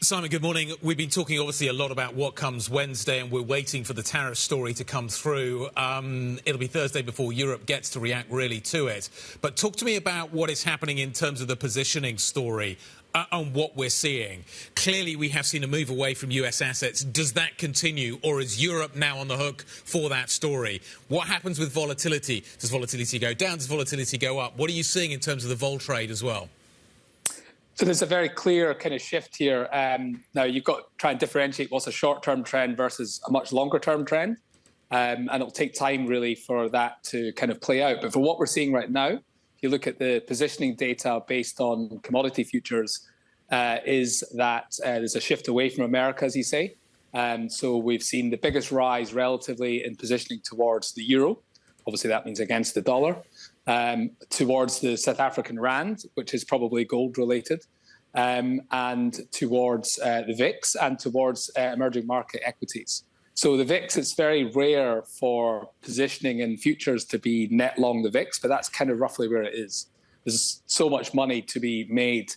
Simon, good morning. We've been talking obviously a lot about what comes Wednesday, and we're waiting for the tariff story to come through. It'll be Thursday before Europe gets to react really to it. But talk to me about what is happening in terms of the positioning story and what we're seeing. Clearly, we have seen a move away from US assets. Does that continue, or is Europe now on the hook for that story? What happens with volatility? Does volatility go down? Does volatility go up? What are you seeing in terms of the vol trade as well? So there's a very clear kind of shift here. Now, you've got to try and differentiate what's a short-term trend versus a much longer-term trend. And it'll take time, really, for that to kind of play out. But for what we're seeing right now, if you look at the positioning data based on commodity futures, is that there's a shift away from America, as you say. So we've seen the biggest rise relatively in positioning towards the euro. Obviously, that means against the dollar. Towards the South African rand, which is probably gold-related, and towards the VIX and towards emerging market equities. So the VIX, it's very rare for positioning in futures to be net long the VIX, but that's kind of roughly where it is. There's so much money to be made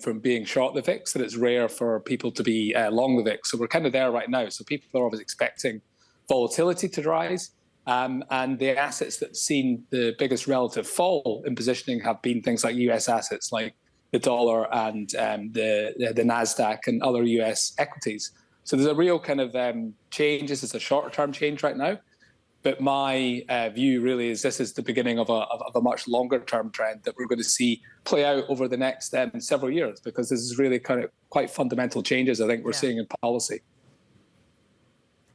from being short the VIX that it's rare for people to be long the VIX. So we're kind of there right now. So people are always expecting volatility to rise. And the assets that have seen the biggest relative fall in positioning have been things like US assets like the dollar and the NASDAQ and other US equities. So there's a real kind of change. This is a shorter-term change right now. But my view really is this is the beginning of a much longer-term trend that we're going to see play out over the next several years, because this is really kind of quite fundamental changes I think we're seeing in policy.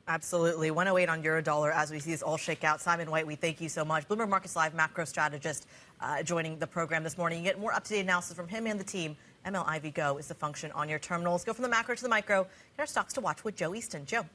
Absolutely. 108 on euro-dollar as we see this all shake out. Simon White, we thank you so much. Bloomberg Markets Live macro strategist joining the program this morning. You get more up-to-date analysis from him and the team. MLIV Go is the function on your terminals. Go from the macro to the micro. Get our stocks to watch with Joe Easton. Joe.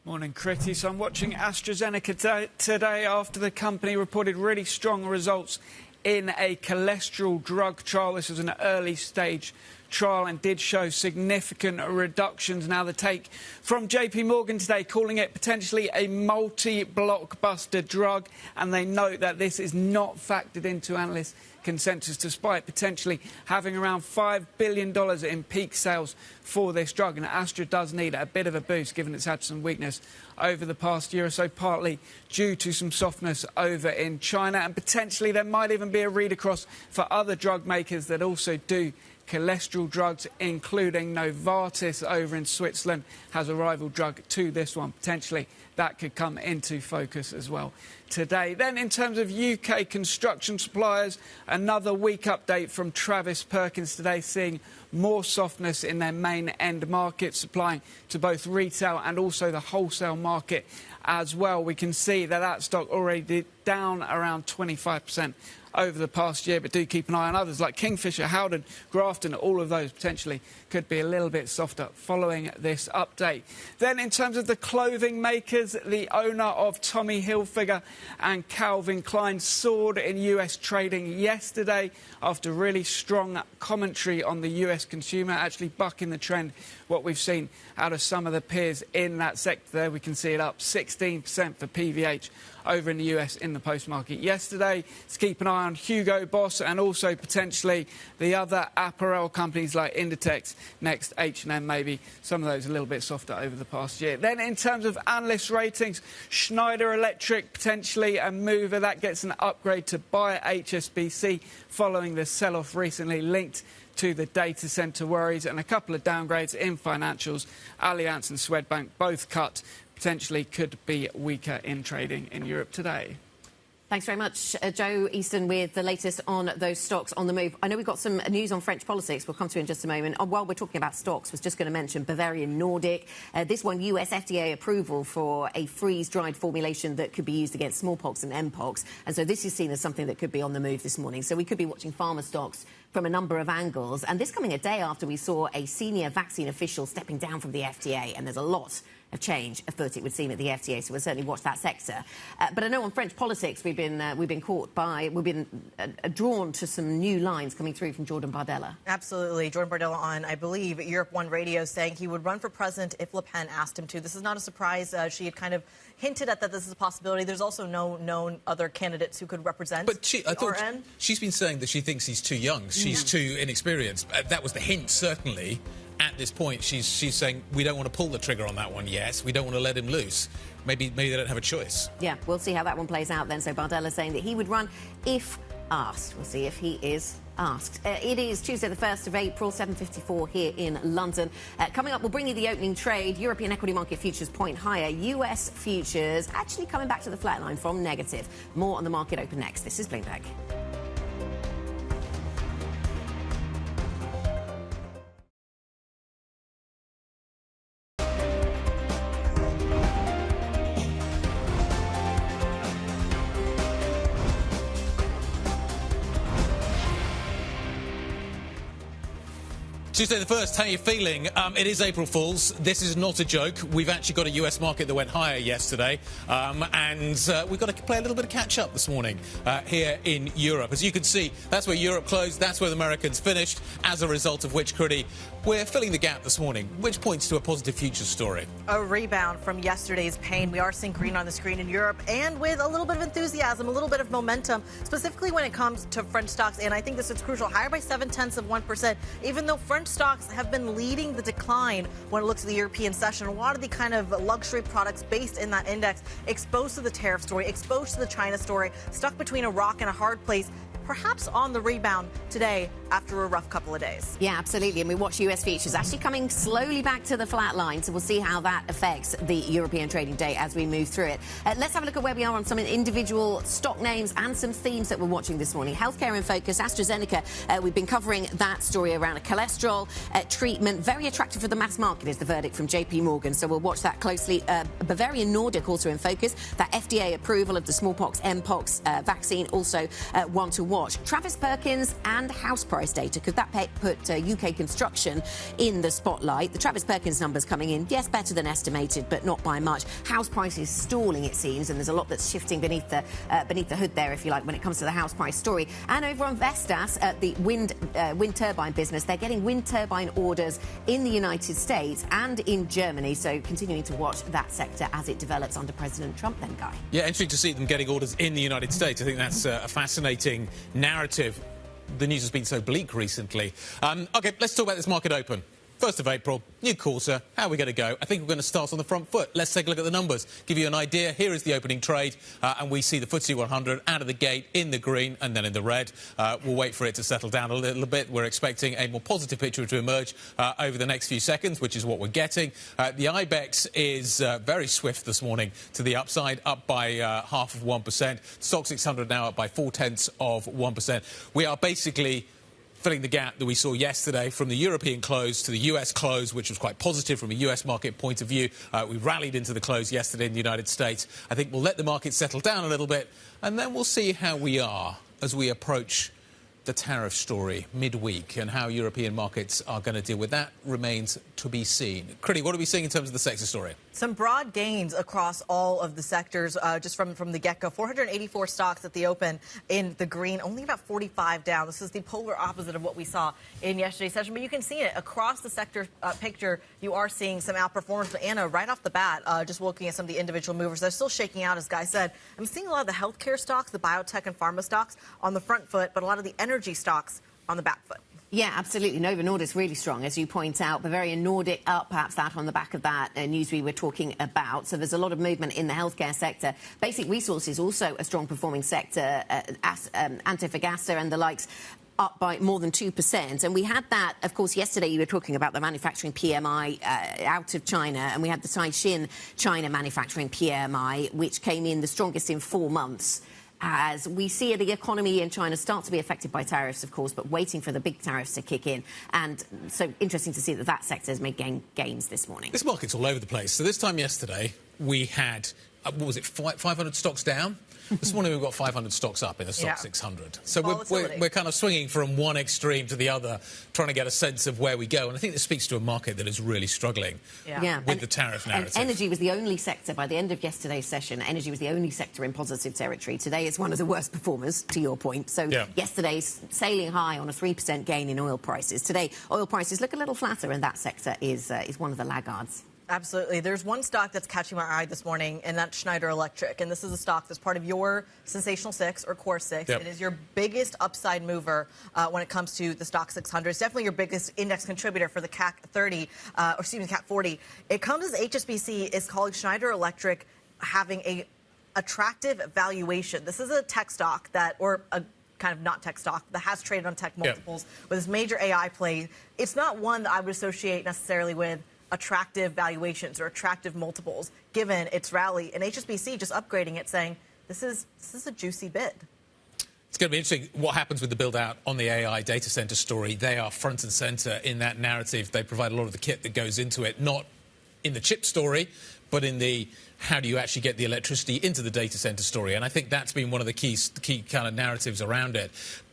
Morning, Kriti. So I'm watching AstraZeneca today after the company reported really strong results in a cholesterol drug trial. This was an early stage trial and did show significant reductions. Now the take from JP Morgan today, calling it potentially a multi-blockbuster drug, and they note that this is not factored into analyst consensus, despite potentially having around $5 billion in peak sales for this drug. And Astra does need a bit of a boost, given it's had some weakness over the past year or so, partly due to some softness over in China. And potentially there might even be a read across for other drug makers that also do cholesterol drugs, including Novartis over in Switzerland has a rival drug to this one. Potentially that could come into focus as well today. Then in terms of UK construction suppliers, another weak update from Travis Perkins today, seeing more softness in their main end market, supplying to both retail and also the wholesale market as well. We can see that stock already down around 25% over the past year, but do keep an eye on others like Kingfisher, Howden, Grafton. All of those potentially could be a little bit softer following this update. Then in terms of the clothing makers, the owner of Tommy Hilfiger and Calvin Klein soared in US trading yesterday after really strong commentary on the US consumer, actually bucking the trend what we've seen out of some of the peers in that sector there. We can see it up 16% for PVH over in the US in the post-market yesterday. Let's keep an eye on Hugo Boss and also potentially the other apparel companies like Inditex, Next, H&M maybe. Some of those a little bit softer over the past year. Then in terms of analyst ratings, Schneider Electric potentially a mover. That gets an upgrade to buy HSBC following the sell-off recently linked to the data centre worries, and a couple of downgrades in financials. Allianz and Swedbank both cut, potentially could be weaker in trading in Europe today. Thanks very much, Joe Easton, with the latest on those stocks on the move. I know we've got some news on French politics. We'll come to in just a moment. While we're talking about stocks, I was just going to mention Bavarian Nordic. This one, US FDA approval for a freeze-dried formulation that could be used against smallpox and mpox. And so this is seen as something that could be on the move this morning. So we could be watching pharma stocks from a number of angles. And this coming a day after we saw a senior vaccine official stepping down from the FDA. And there's a lot of change afoot, it would seem, at the FDA, so we'll certainly watch that sector. But I know on French politics we've been drawn to some new lines coming through from Jordan Bardella. Absolutely. Jordan Bardella on, I believe, Europe 1 Radio saying he would run for president if Le Pen asked him to. This is not a surprise. She had kind of hinted at that this is a possibility. There's also no known other candidates who could represent I thought she's been saying that she thinks he's too young. She's too inexperienced. That was the hint, certainly. At this point, she's saying we don't want to pull the trigger on that one yet. We don't want to let him loose. Maybe they don't have a choice. Yeah, we'll see how that one plays out then. So Bardella saying that he would run if asked. We'll see if he is asked. It is Tuesday the 1st of April, 7:54 here in London. Coming up, we'll bring you the opening trade. European equity market futures point higher. US futures actually coming back to the flat line from negative. More on the market open next. This is Bloomberg. Tuesday the 1st, how are you feeling? It is April Fool's. This is not a joke. We've actually got a US market that went higher yesterday. And we've got to play a little bit of catch-up this morning here in Europe. As you can see, that's where Europe closed. That's where the Americans finished. As a result of which, Kriti, we're filling the gap this morning, which points to a positive futures story. A rebound from yesterday's pain. We are seeing green on the screen in Europe, and with a little bit of enthusiasm, a little bit of momentum, specifically when it comes to French stocks. And I think this is crucial. Higher by 0.7%, even though French stocks have been leading the decline when it looks at the European session. A lot of the kind of luxury products based in that index exposed to the tariff story, exposed to the China story, stuck between a rock and a hard place, perhaps on the rebound today after a rough couple of days. Yeah, absolutely. And we watch US futures actually coming slowly back to the flat line. So we'll see how that affects the European trading day as we move through it. Let's have a look at where we are on some individual stock names and some themes that we're watching this morning. Healthcare in focus. AstraZeneca, we've been covering that story around a cholesterol treatment. Very attractive for the mass market is the verdict from JP Morgan. So we'll watch that closely. Bavarian Nordic also in focus. That FDA approval of the smallpox, mpox vaccine also one to watch. Travis Perkins and house price data. Could that put UK construction in the spotlight? The Travis Perkins numbers coming in, yes, better than estimated, but not by much. House prices stalling, it seems, and there's a lot that's shifting beneath the hood there, if you like, when it comes to the house price story. And over on Vestas, the wind turbine business, they're getting wind turbine orders in the United States and in Germany. So continuing to watch that sector as it develops under President Trump then, Guy. Yeah, interesting to see them getting orders in the United States. I think that's a fascinating narrative. The news has been so bleak recently. OK, let's talk about this market open. 1st of April, new quarter. How are we going to go? I think we're going to start on the front foot. Let's take a look at the numbers, give you an idea. Here is the opening trade, and we see the FTSE 100 out of the gate in the green and then in the red. We'll wait for it to settle down a little bit. We're expecting a more positive picture to emerge over the next few seconds, which is what we're getting. The IBEX is very swift this morning to the upside, up by 0.5%. Stoxx 600 now up by 0.4%. We are basically filling the gap that we saw yesterday from the European close to the US close, which was quite positive from a US market point of view. We rallied into the close yesterday in the United States. I think we'll let the market settle down a little bit, and then we'll see how we are as we approach the tariff story midweek and how European markets are going to deal with that remains to be seen. Kriti, what are we seeing in terms of the sector story? Some broad gains across all of the sectors just from the get-go. 484 stocks at the open in the green, only about 45 down. This is the polar opposite of what we saw in yesterday's session. But you can see it across the sector picture. You are seeing some outperformance. But Anna, right off the bat, just looking at some of the individual movers, they're still shaking out, as Guy said. I'm seeing a lot of the healthcare stocks, the biotech and pharma stocks on the front foot, but a lot of the energy stocks on the back foot. Yeah, absolutely. Novo Nordisk really strong, as you point out. Bavarian Nordic up, perhaps that on the back of that news we were talking about. So there's a lot of movement in the healthcare sector. Basic Resources, also a strong performing sector. Antofagasta and the likes up by more than 2%. And we had that, of course, yesterday you were talking about the manufacturing PMI out of China, and we had the Caixin China manufacturing PMI, which came in the strongest in 4 months. As we see the economy in China start to be affected by tariffs, of course, but waiting for the big tariffs to kick in. And so interesting to see that that sector has made gains this morning. This market's all over the place. So this time yesterday, we had, what was it, 500 stocks down? This morning we've got 500 stocks up in the Stoxx 600. So we're kind of swinging from one extreme to the other, trying to get a sense of where we go. And I think this speaks to a market that is really struggling with the tariff narrative. And energy was the only sector, by the end of yesterday's session, energy was the only sector in positive territory. Today is one of the worst performers, to your point. So yesterday's sailing high on a 3% gain in oil prices. Today, oil prices look a little flatter, and that sector is one of the laggards. Absolutely. There's one stock that's catching my eye this morning, and that's Schneider Electric. And this is a stock that's part of your Sensational 6 or Core 6. It is your biggest upside mover when it comes to the Stoxx 600. It's definitely your biggest index contributor for the CAC 30, or excuse me, CAC 40. It comes as HSBC is calling Schneider Electric having a attractive valuation. This is a tech stock that, or a kind of not tech stock, that has traded on tech multiples with this major AI play. It's not one that I would associate necessarily with attractive valuations or attractive multiples, given its rally. And HSBC just upgrading it, saying this is a juicy bid. It's going to be interesting what happens with the build-out on the AI data center story. They are front and center in that narrative. They provide a lot of the kit that goes into it, not in the chip story, but in the how do you actually get the electricity into the data center story. And I think that's been one of the key kind of narratives around it.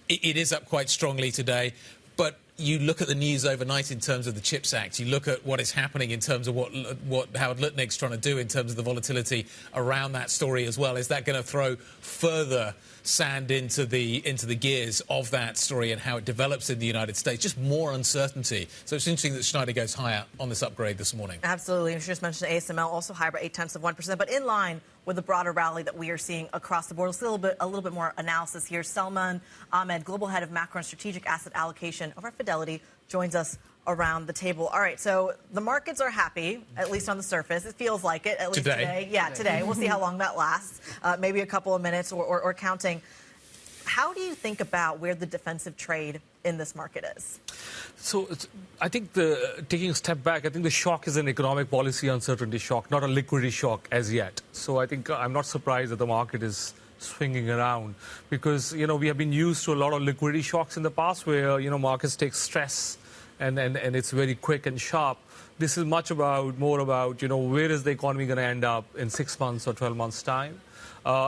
It is up quite strongly today, but you look at the news overnight in terms of the CHIPS Act. You look at what is happening in terms of what Howard Lutnick's trying to do in terms of the volatility around that story as well. Is that going to throw further sand into the gears of that story and how it develops in the United States? Just more uncertainty. So it's interesting that Schneider goes higher on this upgrade this morning. Absolutely. You just mentioned ASML also higher by 0.8%, but in line with the broader rally that we are seeing across the board. Let's see a little bit more analysis here. Salman Ahmed, Global Head of Macro and Strategic Asset Allocation over at Fidelity, joins us around the table. All right, so the markets are happy, at least on the surface. It feels like it, at least today. Yeah, today. We'll see how long that lasts. Maybe a couple of minutes or counting. How do you think about where the defensive trade in this market is? So I think taking a step back, I think the shock is an economic policy uncertainty shock, not a liquidity shock as yet. So I think I'm not surprised that the market is swinging around because, we have been used to a lot of liquidity shocks in the past where, markets take stress and it's very quick and sharp. This is more about, where is the economy going to end up in 6 months or 12 months' time?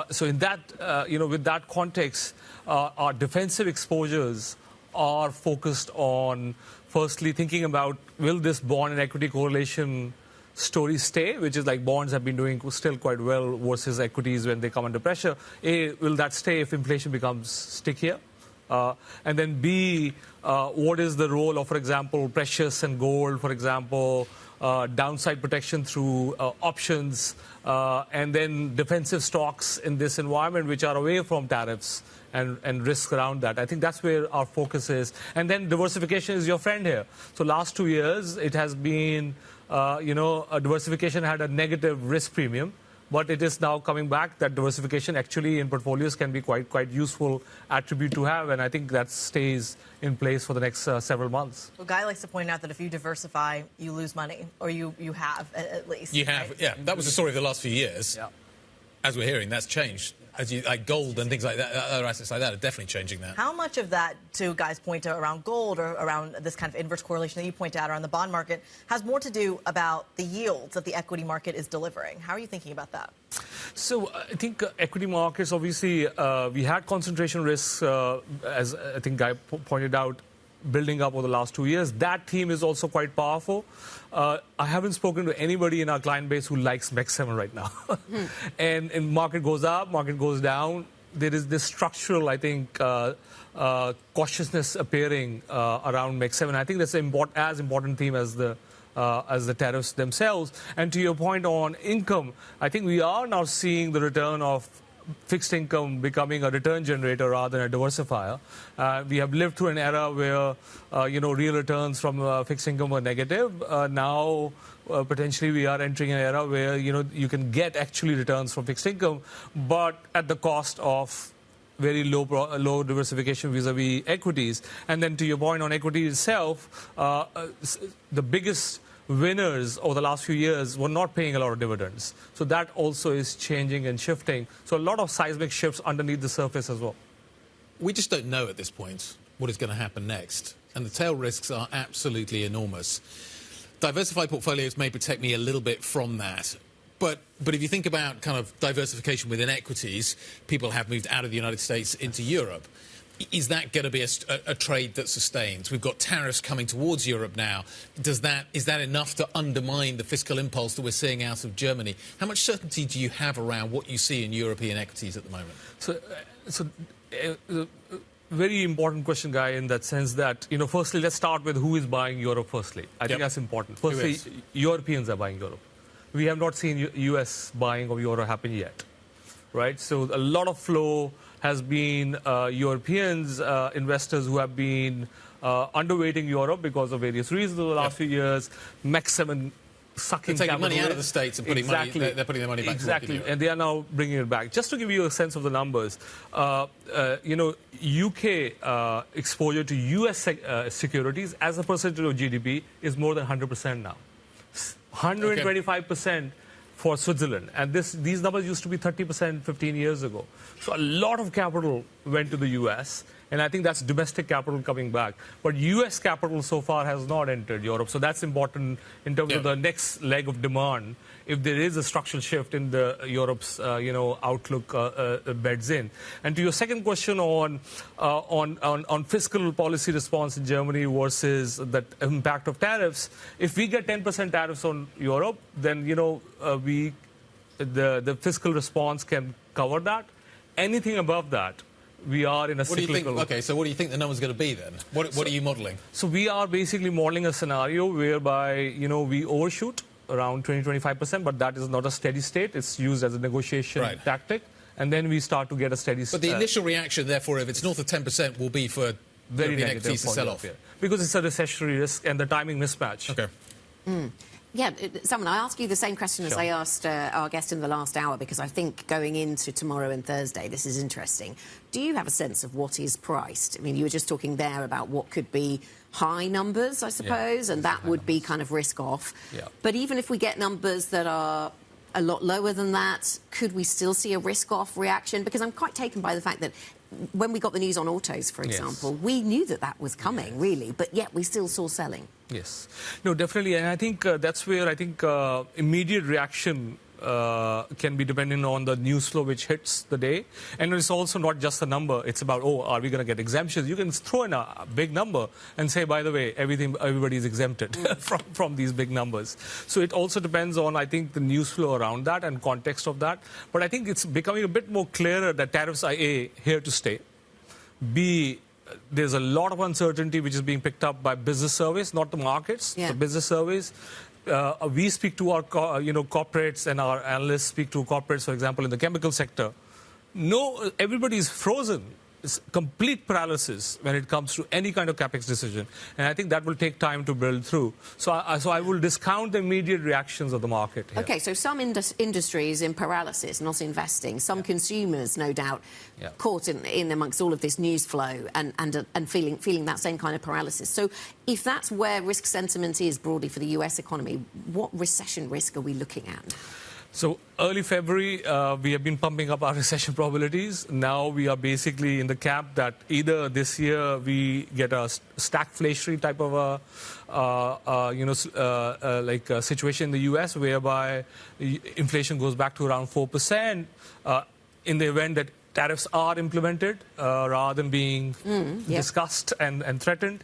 So in that, with that context, our defensive exposures are focused on, firstly, thinking about will this bond and equity correlation story stay, which is like bonds have been doing still quite well versus equities when they come under pressure. A, will that stay if inflation becomes stickier? And then B, what is the role of, for example, precious and gold, for example, downside protection through options, and then defensive stocks in this environment which are away from tariffs and risk around that. I think that's where our focus is. And then diversification is your friend here. So last 2 years, it has been, diversification had a negative risk premium. But it is now coming back that diversification actually in portfolios can be quite useful attribute to have, and I think that stays in place for the next several months. Well, Guy likes to point out that if you diversify, you lose money, or you have at least. You have, right? Yeah. That was the story of the last few years. Yeah. As we're hearing, that's changed. Like gold and things like that, other assets like that are definitely changing that. How much of that, to Guy's point around gold or around this kind of inverse correlation that you point out around the bond market, has more to do about the yields that the equity market is delivering? How are you thinking about that? So I think equity markets, obviously, we had concentration risks, as I think Guy pointed out, building up over the last 2 years. That theme is also quite powerful. I haven't spoken to anybody in our client base who likes MEC 7 right now. And market goes up, market goes down. There is this structural, I think, cautiousness appearing around MEC 7. I think that's as important theme as the tariffs themselves. And to your point on income, I think we are now seeing the return of fixed income becoming a return generator rather than a diversifier. We have lived through an era where, real returns from fixed income were negative. Now, potentially, we are entering an era where, you can get actually returns from fixed income, but at the cost of very low diversification vis-a-vis equities. And then to your point on equity itself, the biggest winners over the last few years were not paying a lot of dividends. So that also is changing and shifting. So a lot of seismic shifts underneath the surface as well. We just don't know at this point what is going to happen next. And the tail risks are absolutely enormous. Diversified portfolios may protect me a little bit from that. But if you think about kind of diversification within equities, people have moved out of the United States into Europe. Is that going to be a trade that sustains? We've got tariffs coming towards Europe now. Is that enough to undermine the fiscal impulse that we're seeing out of Germany? How much certainty do you have around what you see in European equities at the moment? Very important question, Guy, in that sense that, firstly, let's start with who is buying Europe firstly. I think that's important. Firstly, Europeans are buying Europe. We have not seen US buying of Euro happen yet, right? So a lot of flow has been Europeans, investors who have been underweighting Europe because of various reasons over the last few years. MEC 7 sucking they're taking capital money out of the States and putting money, they're putting their money back to work in Europe. And they are now bringing it back. Just to give you a sense of the numbers, UK exposure to US securities as a percentage of GDP is more than 100% now. 125% for Switzerland. And these numbers used to be 30% 15 years ago. So a lot of capital went to the US. And I think that's domestic capital coming back. But US capital so far has not entered Europe. So that's important in terms of the next leg of demand. If there is a structural shift in the Europe's outlook beds in. And to your second question on fiscal policy response in Germany versus the impact of tariffs, if we get 10% tariffs on Europe, then the fiscal response can cover that. Anything above that, we are in a cyclical... So what do you think the number's going to be then? What are you modelling? So we are basically modelling a scenario whereby, we overshoot around 20-25%, but that is not a steady state. It's used as a negotiation tactic. And then we start to get a steady state. But the initial reaction, therefore, if it's north of 10%, will be for very negative equities to sell off. Because it's a recessionary risk and the timing mismatch. Okay. Yeah, Salman, I ask you the same question as I asked our guest in the last hour, because I think going into tomorrow and Thursday, this is interesting. Do you have a sense of what is priced? I mean, you were just talking there about what could be high numbers, I suppose, and that would be kind of risk off. Yeah. But even if we get numbers that are a lot lower than that, could we still see a risk off reaction? Because I'm quite taken by the fact that when we got the news on autos, for example, we knew that was coming, really, but yet we still saw selling. Yes. No, definitely. And I think that's where immediate reaction can be dependent on the news flow which hits the day. And it's also not just a number. It's about, are we going to get exemptions? You can throw in a big number and say, by the way, everybody is exempted from these big numbers. So it also depends on, I think, the news flow around that and context of that. But I think it's becoming a bit more clearer that tariffs are A, here to stay. B, there's a lot of uncertainty which is being picked up by business surveys, not the markets, the business surveys. We speak to our corporates, and our analysts speak to corporates, for example, in the chemical sector. No, everybody is frozen. It's complete paralysis when it comes to any kind of capex decision. And I think that will take time to build through. So I will discount the immediate reactions of the market here. OK, so some industries in paralysis, not investing. Some consumers, no doubt, caught in amongst all of this news flow and feeling that same kind of paralysis. So if that's where risk sentiment is broadly for the US economy, what recession risk are we looking at? So early February, we have been pumping up our recession probabilities. Now we are basically in the camp that either this year we get a stagflationary type of a situation in the U.S. whereby inflation goes back to around 4%. In the event that tariffs are implemented rather than being discussed and threatened.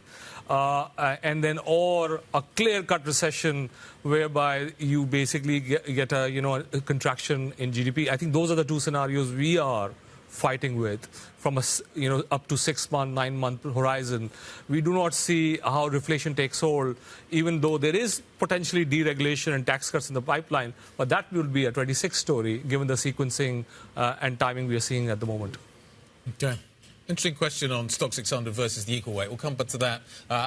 And then, or a clear-cut recession whereby you basically get a contraction in GDP. I think those are the two scenarios we are fighting with from a up to 6-month, 9-month horizon. We do not see how reflation takes hold, even though there is potentially deregulation and tax cuts in the pipeline. But that will be a 26 story, given the sequencing and timing we are seeing at the moment. Okay. Interesting question on Stoxx 600 versus the equal weight. We'll come back to that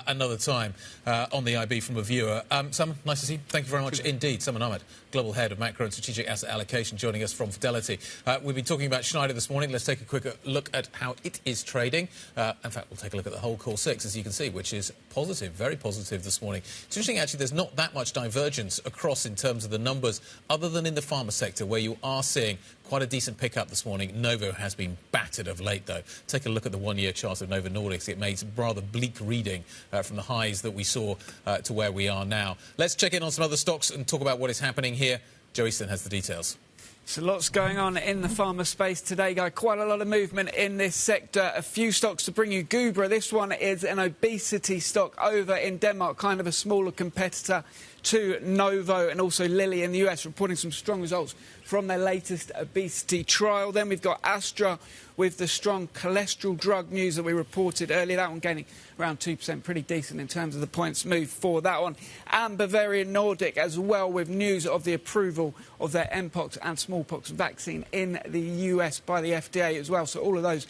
another time on the IB from a viewer. Salman, nice to see you. Thank you very much indeed. Salman Ahmed, Global Head of Macro and Strategic Asset Allocation, joining us from Fidelity. We've been talking about Schneider this morning. Let's take a quick look at how it is trading. In fact, we'll take a look at the whole Core 6, as you can see, which is positive, very positive this morning. It's interesting, actually, there's not that much divergence across in terms of the numbers, other than in the pharma sector, where you are seeing quite a decent pickup this morning. Novo has been battered of late, though. Take a look at the one-year chart of Novo Nordisk. It made rather bleak reading from the highs that we saw to where we are now. Let's check in on some other stocks and talk about what is happening here. Joe Easton has the details. So lots going on in the pharma space today, guy. Quite a lot of movement in this sector. A few stocks to bring you. Gubra, this one is an obesity stock over in Denmark, kind of a smaller competitor to Novo, and also Lilly in the US, reporting some strong results from their latest obesity trial. Then we've got Astra with the strong cholesterol drug news that we reported earlier. That one gaining around 2%, pretty decent in terms of the points moved for that one. And Bavarian Nordic as well, with news of the approval of their Mpox and smallpox vaccine in the US by the FDA as well. So all of those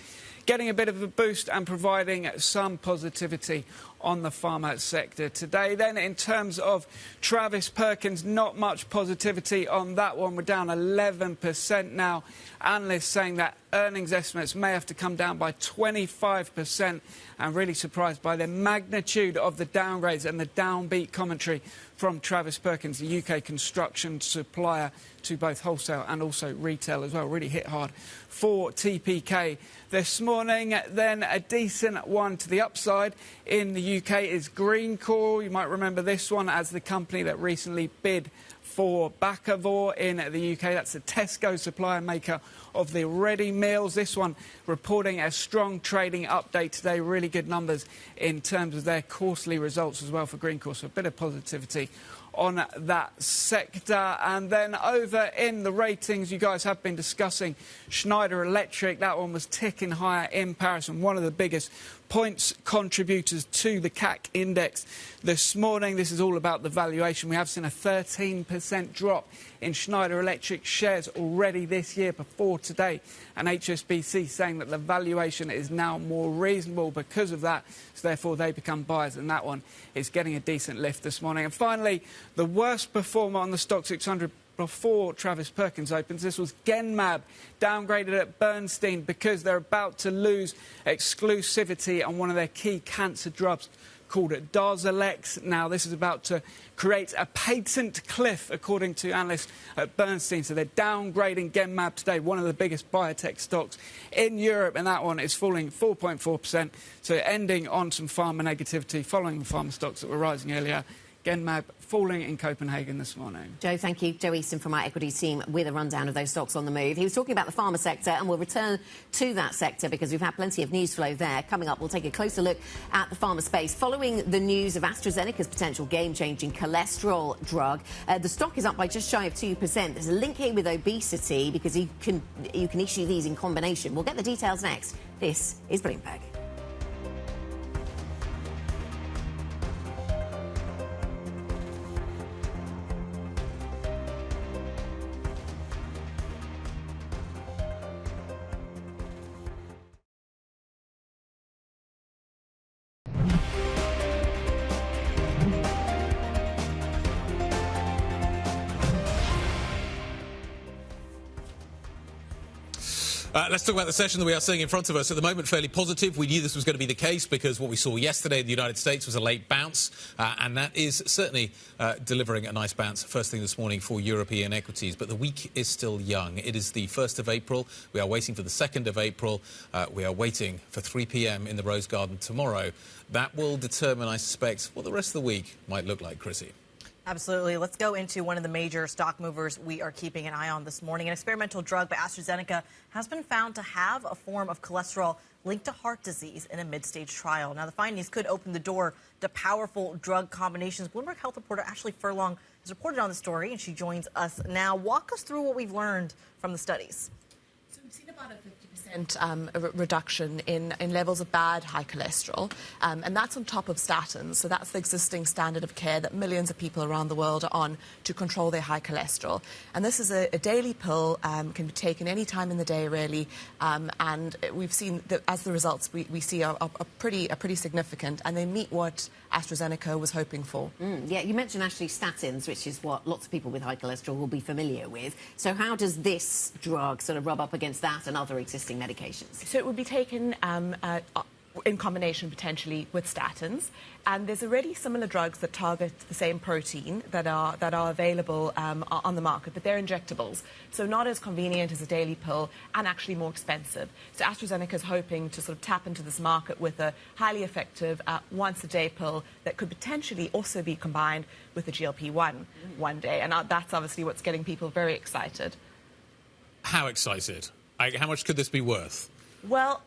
getting a bit of a boost and providing some positivity on the pharma sector today. Then in terms of Travis Perkins, not much positivity on that one. We're down 11% now. Analysts saying that earnings estimates may have to come down by 25%, and really surprised by the magnitude of the downgrades and the downbeat commentary from Travis Perkins, the UK construction supplier to both wholesale and also retail as well. Really hit hard for TPK this morning. Then a decent one to the upside in the UK is Greencore. You might remember this one as the company that recently bid for Bakkavor in the UK. That's a Tesco supplier, maker of the ready meals. This one reporting a strong trading update today. Really good numbers in terms of their quarterly results as well for Greencore. So a bit of positivity on that sector. And then over in the ratings, you guys have been discussing Schneider Electric. That one was ticking higher in Paris, and one of the biggest points contributors to the CAC index this morning. This is all about the valuation. We have seen a 13% drop in Schneider Electric shares already this year before today, and HSBC saying that the valuation is now more reasonable because of that, so therefore they become buyers, and that one is getting a decent lift this morning. And finally, the worst performer on the Stoxx 600 before Travis Perkins opens, this was Genmab, downgraded at Bernstein because they're about to lose exclusivity on one of their key cancer drugs called Darzalex. Now, this is about to create a patent cliff, according to analysts at Bernstein. So they're downgrading Genmab today, one of the biggest biotech stocks in Europe, and that one is falling 4.4%. So ending on some pharma negativity following the pharma stocks that were rising earlier. Genmab falling in Copenhagen this morning. Joe, thank you. Joe Easton from our equities team with a rundown of those stocks on the move. He was talking about the pharma sector, and we'll return to that sector because we've had plenty of news flow there. Coming up, we'll take a closer look at the pharma space. Following the news of AstraZeneca's potential game-changing cholesterol drug, the stock is up by just shy of 2%. There's a link here with obesity because you can issue these in combination. We'll get the details next. This is Bloomberg. Let's talk about the session that we are seeing in front of us. At the moment, fairly positive. We knew this was going to be the case because what we saw yesterday in the United States was a late bounce, and that is certainly delivering a nice bounce first thing this morning for European equities. But the week is still young. It is the 1st of April. We are waiting for the 2nd of April. We are waiting for 3 p.m. in the Rose Garden tomorrow. That will determine, I suspect, what the rest of the week might look like, Kriti. Absolutely. Let's go into one of the major stock movers we are keeping an eye on this morning. An experimental drug by AstraZeneca has been found to have a form of cholesterol linked to heart disease in a mid-stage trial. Now, the findings could open the door to powerful drug combinations. Bloomberg Health reporter Ashley Furlong has reported on the story, and she joins us now. Walk us through what we've learned from the studies. So we've seen about a 50% reduction in levels of bad high cholesterol, and that's on top of statins. So that's the existing standard of care that millions of people around the world are on to control their high cholesterol. And this is a daily pill, can be taken any time in the day, really, and we've seen that as the results we see are pretty significant, and they meet what AstraZeneca was hoping for. Yeah, you mentioned actually statins, which is what lots of people with high cholesterol will be familiar with. So how does this drug sort of rub up against that and other existing medications? So it would be taken in combination potentially with statins, and there's already similar drugs that target the same protein that are available on the market, but they're injectables, so not as convenient as a daily pill and actually more expensive. So AstraZeneca is hoping to sort of tap into this market with a highly effective once-a-day pill that could potentially also be combined with a GLP-1 one day, and that's obviously what's getting people very excited. How excited? How much could this be worth? Well,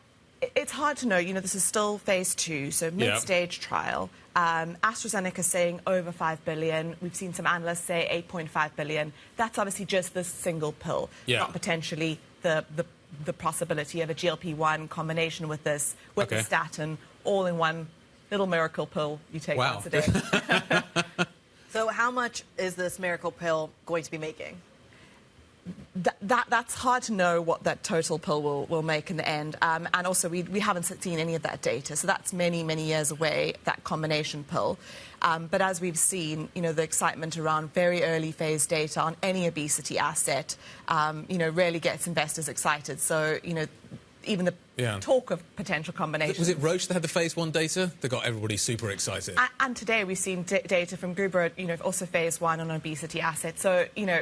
it's hard to know. You know, this is still phase 2, so mid-stage trial. AstraZeneca saying over $5 billion. We've seen some analysts say $8.5 billion. That's obviously just this single pill, not potentially the possibility of a GLP-1 combination with this, with the statin, all in one little miracle pill you take once a day. So how much is this miracle pill going to be making? That's hard to know what that total pill will make in the end. And also, we haven't seen any of that data. So that's many, many years away, that combination pill. But as we've seen, you know, the excitement around very early phase data on any obesity asset, you know, really gets investors excited. So, you know, even the talk of potential combinations. Was it Roche that had the phase 1 data that got everybody super excited? And today we've seen data from Gubra, you know, also phase 1 on an obesity asset. So, you know,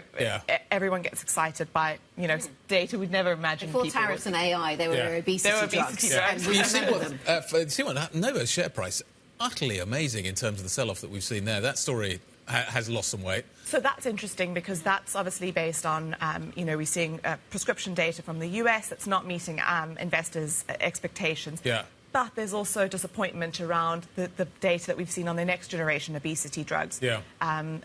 everyone gets excited by, you know, data we'd never imagined. Before Tariffs and AI, they were obesity drugs. drugs. Well, you see what Novo's share price, utterly amazing in terms of the sell-off that we've seen there. That story has lost some weight. So that's interesting because that's obviously based on, you know, we're seeing prescription data from the US that's not meeting investors' expectations. Yeah. But there's also disappointment around the data that we've seen on the next generation obesity drugs. Yeah. And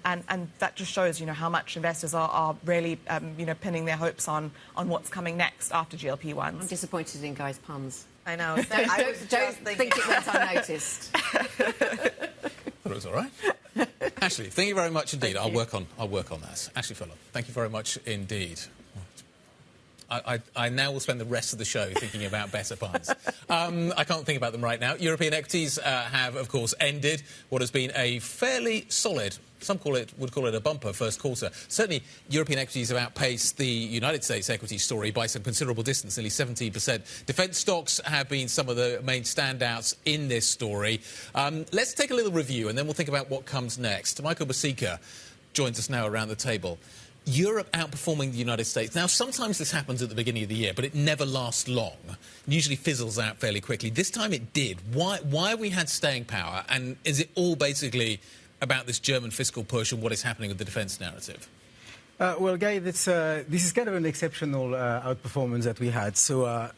that just shows, you know, how much investors are really, you know, pinning their hopes on what's coming next after GLP-1s. I'm disappointed in Guy's puns. I know. Don't think it went unnoticed. But it was all right. Ashley, thank you very much indeed. I'll work on that. Ashley Furlong, thank you very much indeed. I now will spend the rest of the show thinking about better puns. I can't think about them right now. European equities have, of course, ended what has been a fairly solid, some would call it a bumper first quarter. Certainly, European equities have outpaced the United States equity story by some considerable distance, nearly 17%. Defence stocks have been some of the main standouts in this story. Let's take a little review, and then we'll think about what comes next. Michael Basika joins us now around the table. Europe outperforming the United States. Now, sometimes this happens at the beginning of the year, but it never lasts long. It usually fizzles out fairly quickly. This time it did. Why have we had staying power? And is it all basically about this German fiscal push and what is happening with the defence narrative? Well, Guy, this is kind of an exceptional outperformance that we had. So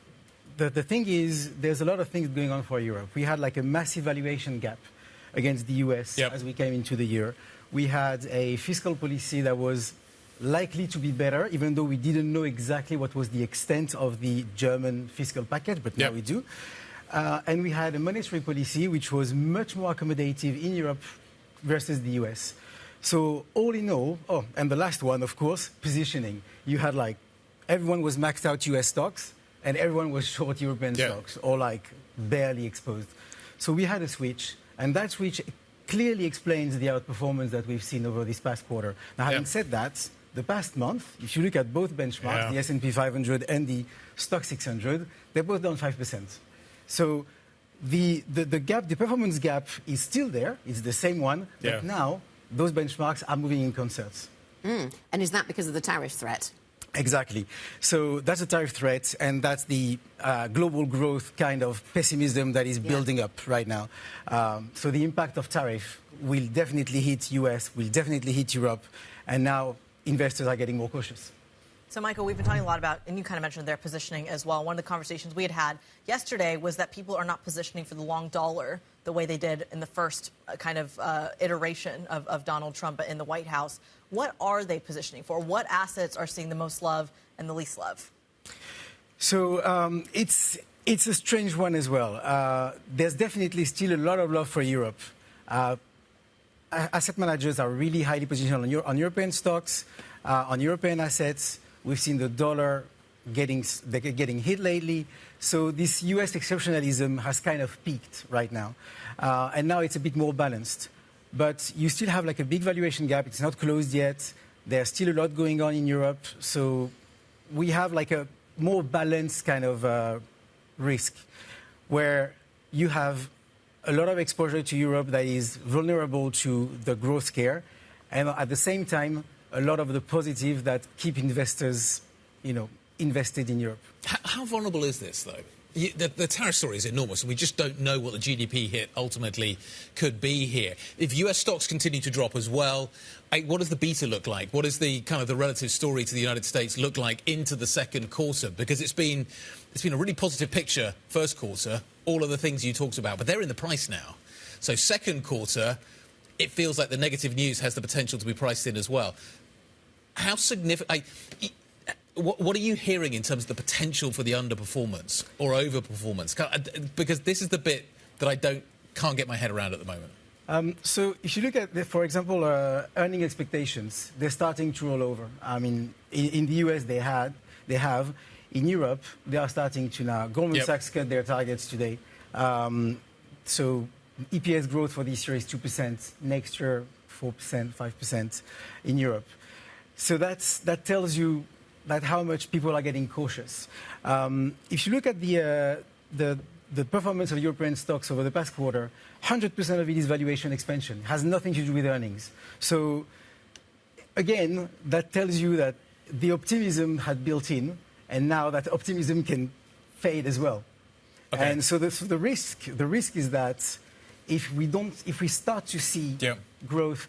the thing is, there's a lot of things going on for Europe. We had like a massive valuation gap against the US as we came into the year. We had a fiscal policy that was likely to be better, even though we didn't know exactly what was the extent of the German fiscal package, but now we do. And we had a monetary policy which was much more accommodative in Europe versus the US. So all in all, and the last one, of course, positioning. You had like, everyone was maxed out US stocks and everyone was short European stocks, or like barely exposed. So we had a switch, and that switch clearly explains the outperformance that we've seen over this past quarter. Now, having said that, the past month, if you look at both benchmarks, the S&P 500 and the Stoxx 600, they're both down 5%. So the gap, the performance gap is still there. It's the same one, but now those benchmarks are moving in concerts. And is that because of the tariff threat? Exactly. So that's a tariff threat, and that's the global growth kind of pessimism that is building up right now. So the impact of tariff will definitely hit US, will definitely hit Europe, and now investors are getting more cautious. So, Michael, we've been talking a lot about, and you kind of mentioned their positioning as well. One of the conversations we had yesterday was that people are not positioning for the long dollar the way they did in the first kind of iteration of Donald Trump in the White House. What are they positioning for? What assets are seeing the most love and the least love? So it's a strange one as well. There's definitely still a lot of love for Europe. Asset managers are really highly positioned on European stocks, on European assets. We've seen the dollar getting hit lately. So this US exceptionalism has kind of peaked right now. And now it's a bit more balanced. But you still have like a big valuation gap. It's not closed yet. There's still a lot going on in Europe. So we have like a more balanced kind of risk where you have a lot of exposure to Europe that is vulnerable to the growth scare. And at the same time, a lot of the positive that keep investors, invested in Europe. How vulnerable is this, though? The tariff story is enormous, and we just don't know what the GDP hit ultimately could be here. If US stocks continue to drop as well, what does the beta look like? What does the kind of the relative story to the United States look like into the second quarter? Because it's been a really positive picture first quarter, all of the things you talked about, but they're in the price now. So second quarter, it feels like the negative news has the potential to be priced in as well. How significant... What are you hearing in terms of the potential for the underperformance or overperformance? Because this is the bit that I can't get my head around at the moment. So if you look at, for example, earning expectations, they're starting to roll over. I mean, in the US they have. In Europe, they are starting to now. Goldman Sachs cut their targets today. So EPS growth for this year is 2%. Next year, 4%, 5% in Europe. So that tells you that how much people are getting cautious. If you look at the performance of European stocks over the past quarter, 100% of it is valuation expansion. It has nothing to do with earnings. So again, that tells you that the optimism had built in, and now that optimism can fade as well. Okay. And so the risk is that if we start to see growth,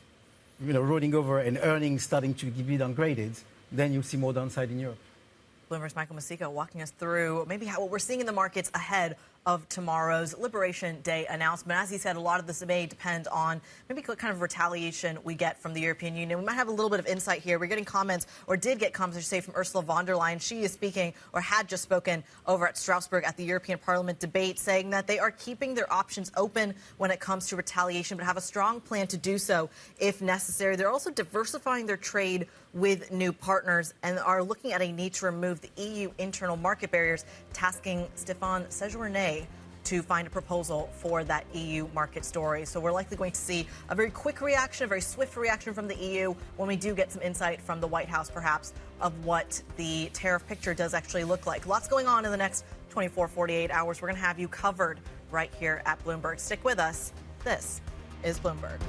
rolling over and earnings starting to be downgraded, then you'll see more downside in Europe. Bloomberg's Michael Masico walking us through maybe what we're seeing in the markets ahead of tomorrow's Liberation Day announcement. As he said, a lot of this may depend on maybe what kind of retaliation we get from the European Union. We might have a little bit of insight here. We're getting comments, or did get comments, I should say, from Ursula von der Leyen. She is speaking, or had just spoken, over at Strasbourg at the European Parliament debate, saying that they are keeping their options open when it comes to retaliation, but have a strong plan to do so if necessary. They're also diversifying their trade with new partners and are looking at a need to remove the EU internal market barriers, tasking Stéphane Séjourné to find a proposal for that EU market story. So we're likely going to see a very quick reaction, a very swift reaction from the EU when we do get some insight from the White House, perhaps, of what the tariff picture does actually look like. Lots going on in the next 24, 48 hours. We're going to have you covered right here at Bloomberg. Stick with us. This is Bloomberg.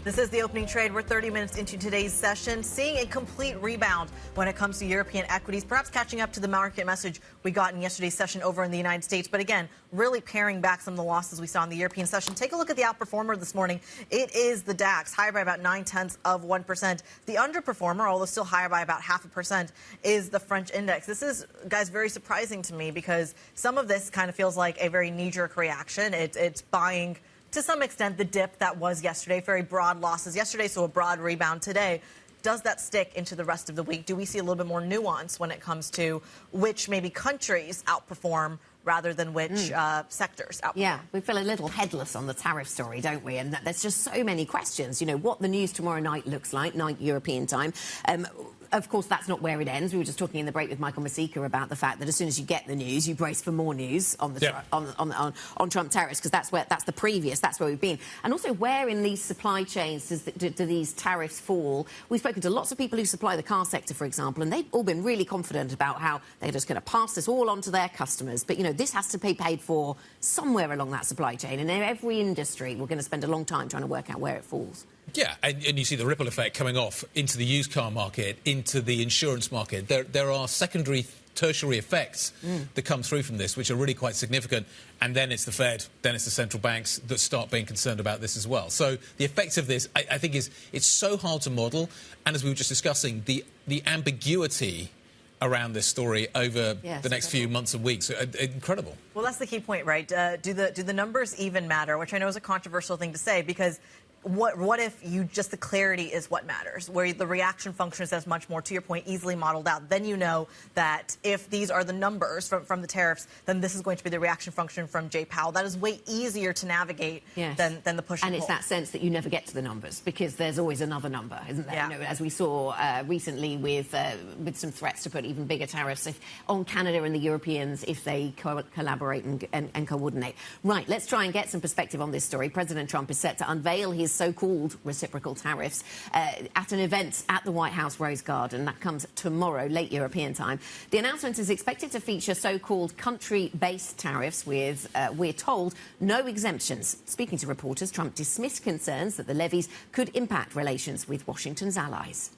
This is the opening trade. We're 30 minutes into today's session, seeing a complete rebound when it comes to European equities, perhaps catching up to the market message we got in yesterday's session over in the United States. But again, really paring back some of the losses we saw in the European session. Take a look at the outperformer this morning. It is the DAX, higher by about 0.9%. The underperformer, although still higher by about 0.5%, is the French index. This is, guys, very surprising to me because some of this kind of feels like a very knee-jerk reaction. It's buying, to some extent, the dip that was yesterday. Very broad losses yesterday, so a broad rebound today. Does that stick into the rest of the week? Do we see a little bit more nuance when it comes to which maybe countries outperform rather than which sectors outperform. Yeah, we feel a little headless on the tariff story, don't we? And there's just so many questions. You know, what the news tomorrow night looks like, 9 European time. Of course, that's not where it ends. We were just talking in the break with Michael Masika about the fact that as soon as you get the news, you brace for more news on the on Trump tariffs, because that's the previous, that's where we've been. And also, where in these supply chains do these tariffs fall? We've spoken to lots of people who supply the car sector, for example, and they've all been really confident about how they're just going to pass this all on to their customers. But, you know, this has to be paid for somewhere along that supply chain. And in every industry, we're going to spend a long time trying to work out where it falls. Yeah, and you see the ripple effect coming off into the used car market, into the insurance market. There are secondary, tertiary effects that come through from this, which are really quite significant. And then it's the Fed, then it's the central banks that start being concerned about this as well. So the effects of this, I think, it's so hard to model. And as we were just discussing, the ambiguity around this story over the next few months and weeks. Incredible. Well, that's the key point, right? Do the numbers even matter? Which I know is a controversial thing to say, because what if the clarity is what matters, where the reaction function is as much more, to your point, easily modeled out. Then you know that if these are the numbers from the tariffs, then this is going to be the reaction function from Jay Powell. That is way easier to navigate than the push and pull. It's that sense that you never get to the numbers, because there's always another number, isn't there? Yeah. You know, as we saw recently with some threats to put even bigger tariffs on Canada and the Europeans if they collaborate and coordinate. Right, let's try and get some perspective on this story. President Trump is set to unveil his so-called reciprocal tariffs at an event at the White House Rose Garden. That comes tomorrow, late European time. The announcement is expected to feature so-called country-based tariffs with, we're told, no exemptions. Speaking to reporters, Trump dismissed concerns that the levies could impact relations with Washington's allies.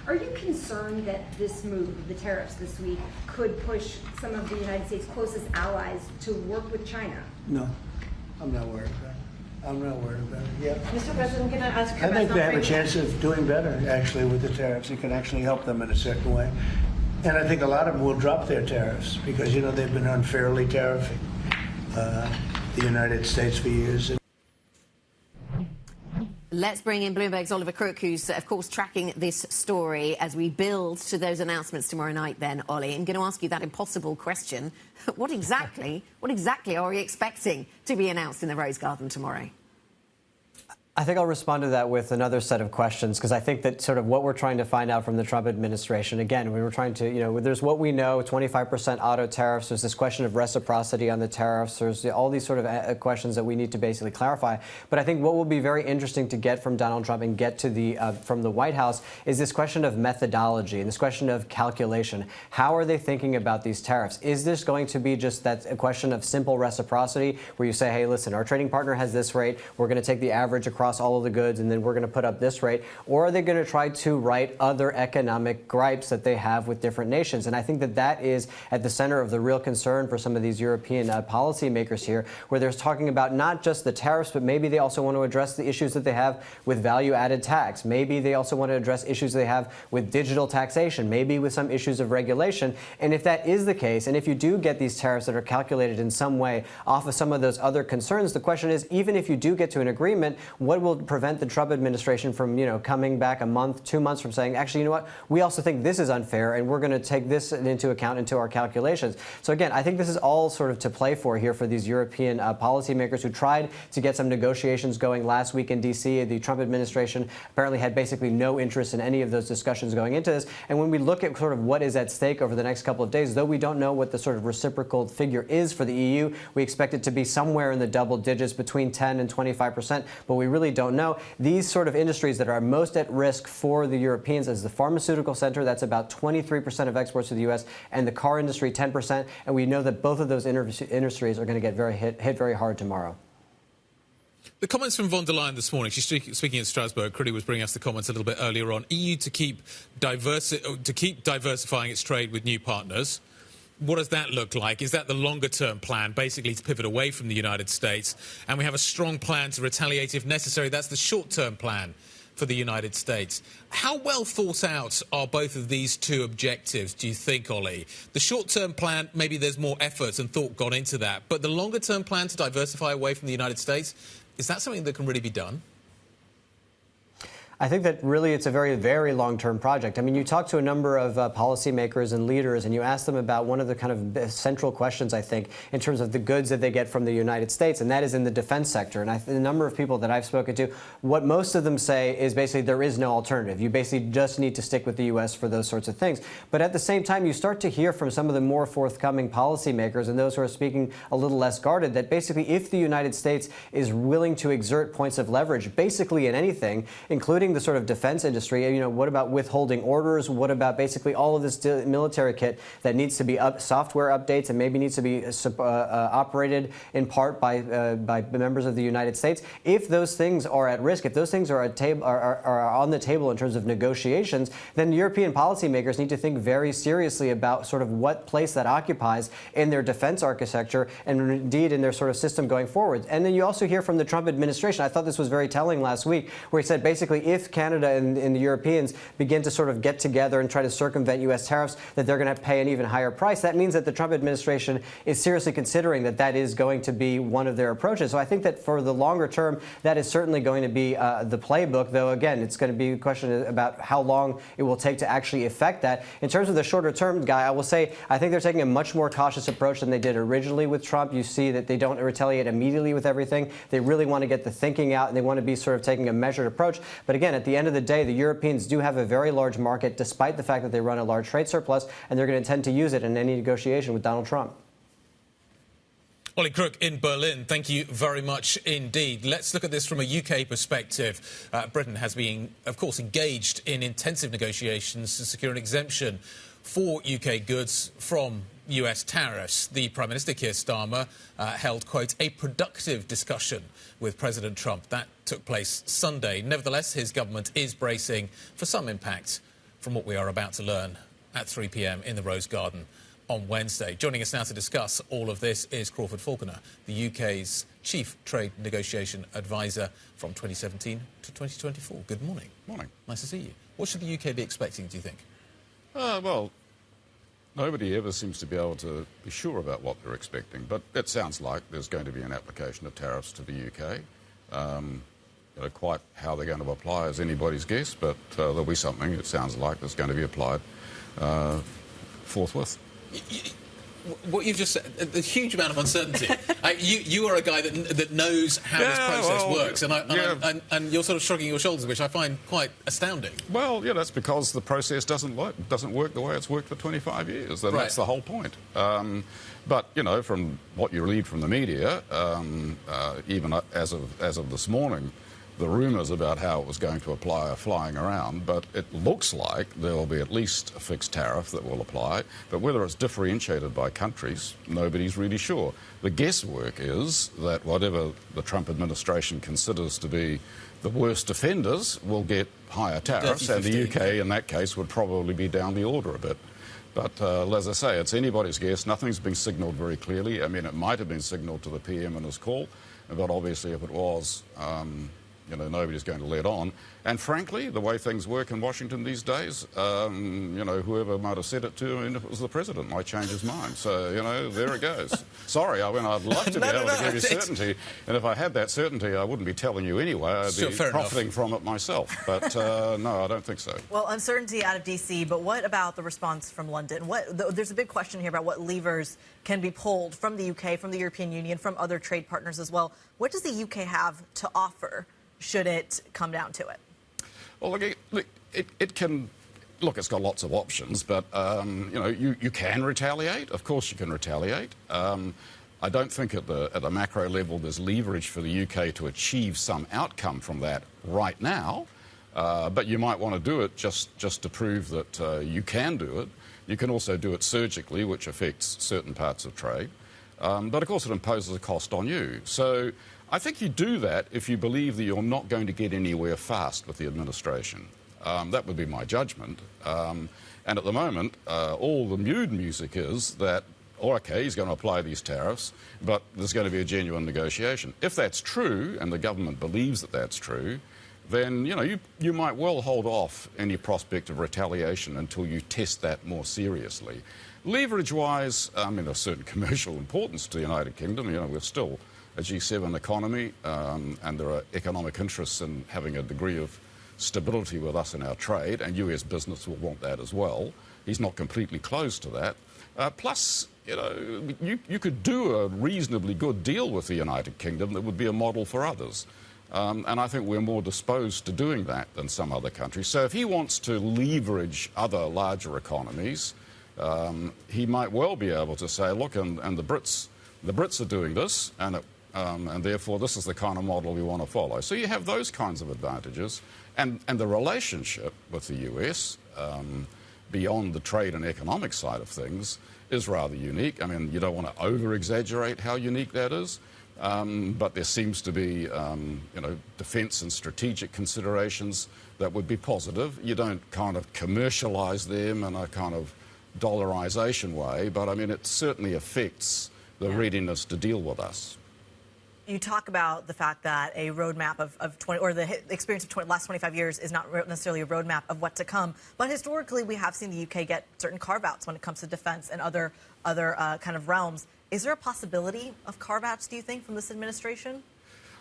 Are you concerned that this move, the tariffs this week, could push some of the United States' closest allies to work with China? No, I'm not worried about it. I'm not worried about it. Yeah. Mr. President, I'm going to ask you I think they have a chance of doing better, actually, with the tariffs. It can actually help them in a certain way. And I think a lot of them will drop their tariffs because, you know, they've been unfairly tariffing the United States for years. Let's bring in Bloomberg's Oliver Crook, who's, of course, tracking this story as we build to those announcements tomorrow night then, Ollie. I'm going to ask you that impossible question. What exactly are we expecting to be announced in the Rose Garden tomorrow? I think I'll respond to that with another set of questions, because I think that sort of what we're trying to find out from the Trump administration, again, we were trying to, you know, there's what we know, 25% auto tariffs, there's this question of reciprocity on the tariffs, there's all these sort of questions that we need to basically clarify. But I think what will be very interesting to get from Donald Trump and get to the from the White House is this question of methodology and this question of calculation. How are they thinking about these tariffs? Is this going to be just a question of simple reciprocity where you say, hey, listen, our trading partner has this rate, we're going to take the average across all of the goods, and then we're going to put up this rate? Or are they going to try to write other economic gripes that they have with different nations? And I think that that is at the center of the real concern for some of these European policymakers here, where they're talking about not just the tariffs, but maybe they also want to address the issues that they have with value-added tax. Maybe they also want to address issues they have with digital taxation, maybe with some issues of regulation. And if that is the case, and if you do get these tariffs that are calculated in some way off of some of those other concerns, the question is, even if you do get to an agreement, what will prevent the Trump administration from, you know, coming back a month, 2 months from saying, actually, you know what, we also think this is unfair and we're going to take this into account into our calculations. So again, I think this is all sort of to play for here for these European policymakers who tried to get some negotiations going last week in D.C. The Trump administration apparently had basically no interest in any of those discussions going into this. And when we look at sort of what is at stake over the next couple of days, though we don't know what the sort of reciprocal figure is for the EU, we expect it to be somewhere in the double digits, between 10 and 25%, but we really don't know. These sort of industries that are most at risk for the Europeans is the pharmaceutical sector. That's about 23% of exports to the U.S., and the car industry, 10%. And we know that both of those industries are going to get hit very hard tomorrow. The comments from von der Leyen this morning, she's speaking in Strasbourg. Kriti was bringing us the comments a little bit earlier on. EU to keep diversifying its trade with new partners. What does that look like? Is that the longer-term plan, basically to pivot away from the United States? And we have a strong plan to retaliate if necessary. That's the short-term plan for the United States. How well thought out are both of these two objectives, do you think, Ollie? The short-term plan, maybe there's more effort and thought gone into that. But the longer-term plan to diversify away from the United States, is that something that can really be done? I think that really it's a very, very long-term project. I mean, you talk to a number of policymakers and leaders, and you ask them about one of the kind of central questions, I think, in terms of the goods that they get from the United States, and that is in the defense sector. And the number of people that I've spoken to, what most of them say is basically there is no alternative. You basically just need to stick with the U.S. for those sorts of things. But at the same time, you start to hear from some of the more forthcoming policymakers and those who are speaking a little less guarded that basically if the United States is willing to exert points of leverage, basically in anything, including the sort of defense industry, you know, what about withholding orders? What about basically all of this military kit that needs to be software updates and maybe needs to be operated in part by members of the United States? If those things are at risk, if those things are on the table in terms of negotiations, then European policymakers need to think very seriously about sort of what place that occupies in their defense architecture and indeed in their sort of system going forward. And then you also hear from the Trump administration, I thought this was very telling last week, where he said basically if Canada and the Europeans begin to sort of get together and try to circumvent U.S. tariffs, that they're going to pay an even higher price. That means that the Trump administration is seriously considering that that is going to be one of their approaches. So I think that for the longer term, that is certainly going to be the playbook, though, again, it's going to be a question about how long it will take to actually effect that. In terms of the shorter term, Guy, I will say I think they're taking a much more cautious approach than they did originally with Trump. You see that they don't retaliate immediately with everything. They really want to get the thinking out, and they want to be sort of taking a measured approach. But again, at the end of the day, the Europeans do have a very large market, despite the fact that they run a large trade surplus, and they're going to intend to use it in any negotiation with Donald Trump. Ollie Crook in Berlin, thank you very much indeed. Let's look at this from a UK perspective. Britain has been, of course, engaged in intensive negotiations to secure an exemption for UK goods from US tariffs. The Prime Minister, Keir Starmer, held, quote, a productive discussion with President Trump. That took place Sunday. Nevertheless, his government is bracing for some impact from what we are about to learn at 3 p.m. in the Rose Garden on Wednesday. Joining us now to discuss all of this is Crawford Falconer, the UK's Chief Trade Negotiation Advisor from 2017 to 2024. Good morning. Morning. Nice to see you. What should the UK be expecting, do you think? Well, nobody ever seems to be able to be sure about what they're expecting, but it sounds like there's going to be an application of tariffs to the UK. Quite how they're going to apply is anybody's guess, but there'll be something, it sounds like, that's going to be applied forthwith. What you've just said, a huge amount of uncertainty. You are a guy that knows how this process works, and you're sort of shrugging your shoulders, which I find quite astounding. Well, yeah, that's because the process doesn't work the way it's worked for 25 years, and that's the whole point. But, you know, from what you read from the media, even as of this morning, the rumours about how it was going to apply are flying around, but it looks like there will be at least a fixed tariff that will apply, but whether it's differentiated by countries, nobody's really sure. The guesswork is that whatever the Trump administration considers to be the worst offenders will get higher tariffs, and the UK, in that case, would probably be down the order a bit. But as I say, it's anybody's guess. Nothing's been signalled very clearly. I mean, it might have been signalled to the PM in his call, but obviously if it was, you know, nobody's going to let on. And frankly, the way things work in Washington these days, you know, whoever might have said it to him, if it was the president, might change his mind. So, you know, there it goes. Sorry, I'd love to be able to give you certainty. And if I had that certainty, I wouldn't be telling you anyway. I'd be profiting from it myself. But no, I don't think so. Well, uncertainty out of D.C., but what about the response from London? There's a big question here about what levers can be pulled from the UK, from the European Union, from other trade partners as well. What does the UK have to offer should it come down to it? Well, look, it can... Look, it's got lots of options, but, you know, you can retaliate. Of course you can retaliate. I don't think at the macro level there's leverage for the UK to achieve some outcome from that right now, but you might want to do it just to prove that you can do it. You can also do it surgically, which affects certain parts of trade. But, of course, it imposes a cost on you. So I think you do that if you believe that you're not going to get anywhere fast with the administration. That would be my judgment. And at the moment, all the mood music is that, oh, OK, he's going to apply these tariffs, but there's going to be a genuine negotiation. If that's true, and the government believes that that's true, then, you know, you might well hold off any prospect of retaliation until you test that more seriously. Leverage-wise, I mean, there's certain commercial importance to the United Kingdom. You know, we're still a G7 economy, and there are economic interests in having a degree of stability with us in our trade, and US business will want that as well. He's not completely closed to that. Plus, you know, you could do a reasonably good deal with the United Kingdom that would be a model for others. And I think we're more disposed to doing that than some other countries. So if he wants to leverage other larger economies, he might well be able to say, look, and the Brits are doing this, and therefore this is the kind of model we want to follow. So you have those kinds of advantages. And the relationship with the US, beyond the trade and economic side of things, is rather unique. I mean, you don't want to over-exaggerate how unique that is. But there seems to be, you know, defence and strategic considerations that would be positive. You don't kind of commercialise them in a kind of dollarisation way, but I mean, it certainly affects the readiness to deal with us. You talk about the fact that a roadmap of 20, or the experience of last 25 years is not necessarily a roadmap of what to come. But historically, we have seen the UK get certain carve-outs when it comes to defence and other kind of realms. Is there a possibility of carve-outs, do you think, from this administration?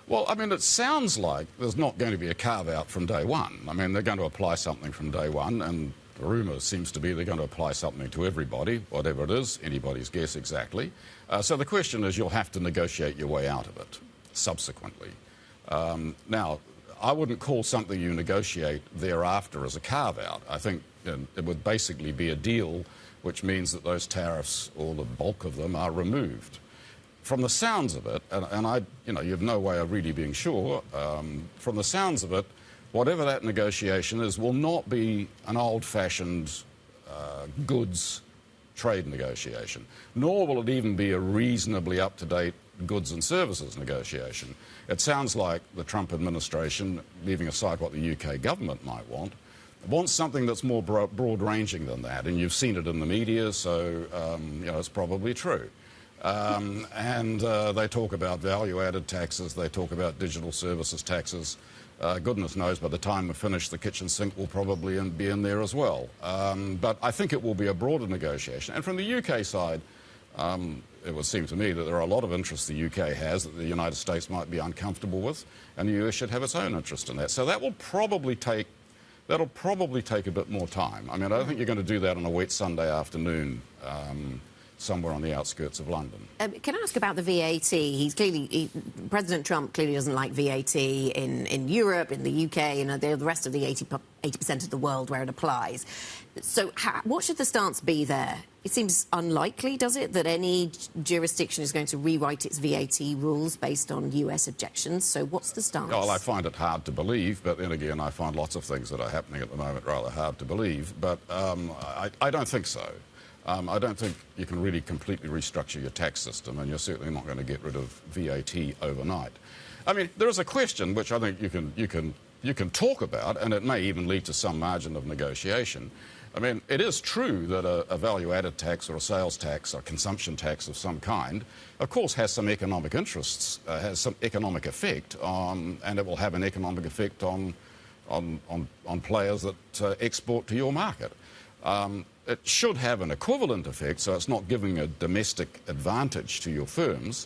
Well, I mean, it sounds like there's not going to be a carve-out from day one. I mean, they're going to apply something from day one, and the rumour seems to be they're going to apply something to everybody, whatever it is, anybody's guess exactly. So the question is, you'll have to negotiate your way out of it subsequently. Now, I wouldn't call something you negotiate thereafter as a carve-out. I think it would basically be a deal which means that those tariffs, or the bulk of them, are removed. From the sounds of it, and you have no way of really being sure, from the sounds of it, whatever that negotiation is will not be an old-fashioned goods trade negotiation, nor will it even be a reasonably up-to-date goods and services negotiation. It sounds like the Trump administration, leaving aside what the UK government might want, wants something that's more broad-ranging than that, and you've seen it in the media, so you know, it's probably true. They talk about value-added taxes, they talk about digital services taxes. Goodness knows, by the time we finish, the kitchen sink will probably be in there as well. But I think it will be a broader negotiation. And from the UK side, it would seem to me that there are a lot of interests the UK has that the United States might be uncomfortable with, and the US should have its own interest in that. So that will probably take a bit more time. I mean, I don't think you're going to do that on a wet Sunday afternoon somewhere on the outskirts of London. Can I ask about the VAT? President Trump clearly doesn't like VAT in Europe, in the UK, and the rest of the 80% of the world where it applies. So what should the stance be there? It seems unlikely, does it, that any jurisdiction is going to rewrite its VAT rules based on US objections? So what's the stance? Well, I find it hard to believe, but then again, I find lots of things that are happening at the moment rather hard to believe. But I don't think so. I don't think you can really completely restructure your tax system, and you're certainly not going to get rid of VAT overnight. I mean, there is a question which I think you can talk about, and it may even lead to some margin of negotiation. I mean, it is true that a value-added tax or a sales tax or consumption tax of some kind, of course, has some economic interests, has some economic effect, and it will have an economic effect on players that export to your market. It should have an equivalent effect, so it's not giving a domestic advantage to your firms.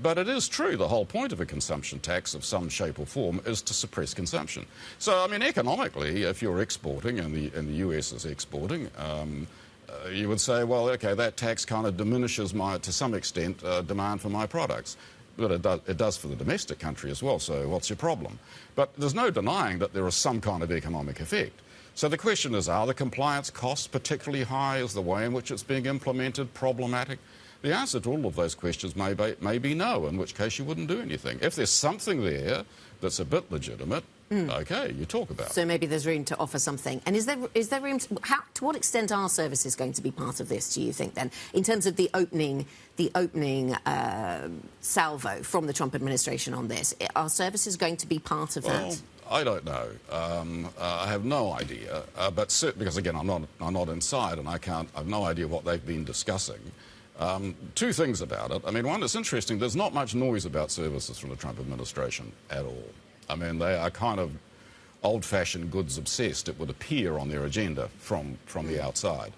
But it is true, the whole point of a consumption tax of some shape or form is to suppress consumption. So, I mean, economically, if you're exporting and the US is exporting, you would say, well, OK, that tax kind of diminishes to some extent, demand for my products. But it does for the domestic country as well, so what's your problem? But there's no denying that there is some kind of economic effect. So the question is, are the compliance costs particularly high? Is the way in which it's being implemented problematic? The answer to all of those questions may be no, in which case you wouldn't do anything. If there's something there that's a bit legitimate, OK, you talk about it. So maybe there's room to offer something. And is there room to what extent are services going to be part of this, do you think, then, in terms of the opening salvo from the Trump administration on this? Are services going to be part of that? I don't know. I have no idea. But because, again, I'm not inside, and I have no idea what they've been discussing. Two things about it. I mean, one, it's interesting, there's not much noise about services from the Trump administration at all. I mean, they are kind of old-fashioned goods obsessed, it would appear, on their agenda from the outside.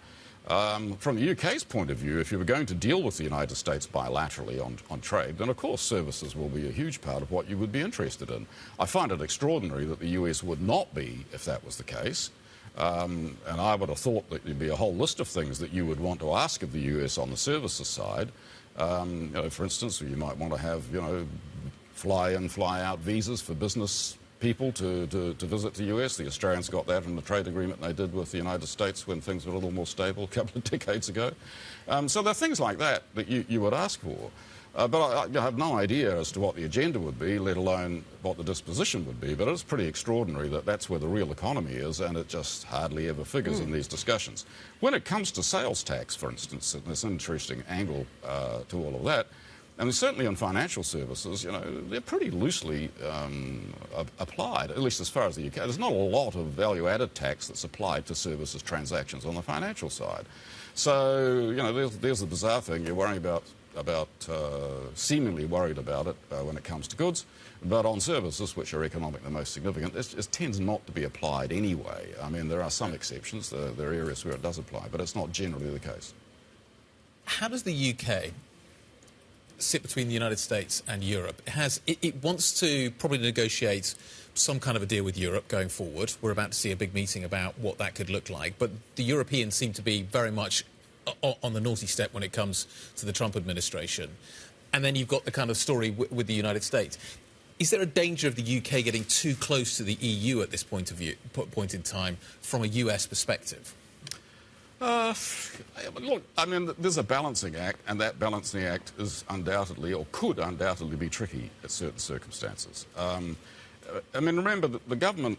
From the UK's point of view, if you were going to deal with the United States bilaterally on trade, then of course services will be a huge part of what you would be interested in. I find it extraordinary that the US would not be if that was the case. And I would have thought that there'd be a whole list of things that you would want to ask of the US on the services side. You know, for instance, you might want to have, you know, fly-in, fly-out visas for business people to visit the US. The Australians got that in the trade agreement they did with the United States when things were a little more stable a couple of decades ago. So there are things like that that you would ask for. But I have no idea as to what the agenda would be, let alone what the disposition would be. But it's pretty extraordinary that that's where the real economy is, and it just hardly ever figures in these discussions. When it comes to sales tax, for instance, and there's an interesting angle to all of that, and certainly in financial services, you know, they're pretty loosely applied, at least as far as the UK. There's not a lot of value-added tax that's applied to services transactions on the financial side. So, you know, there's the bizarre thing. You're worrying about seemingly worried about it when it comes to goods, but on services, which are economically the most significant, it tends not to be applied anyway. I mean, there are some exceptions. There are areas where it does apply, but it's not generally the case. How does the UK sit between the United States and Europe? It wants to probably negotiate some kind of a deal with Europe going forward. We're about to see a big meeting about what that could look like, but the Europeans seem to be very much on the naughty step when it comes to the Trump administration. And then you've got the kind of story with the United States. Is there a danger of the UK getting too close to the EU at this point in time from a US perspective? Look, I mean, there's a balancing act, and that balancing act is undoubtedly, or could undoubtedly be tricky at certain circumstances. I mean, remember that the government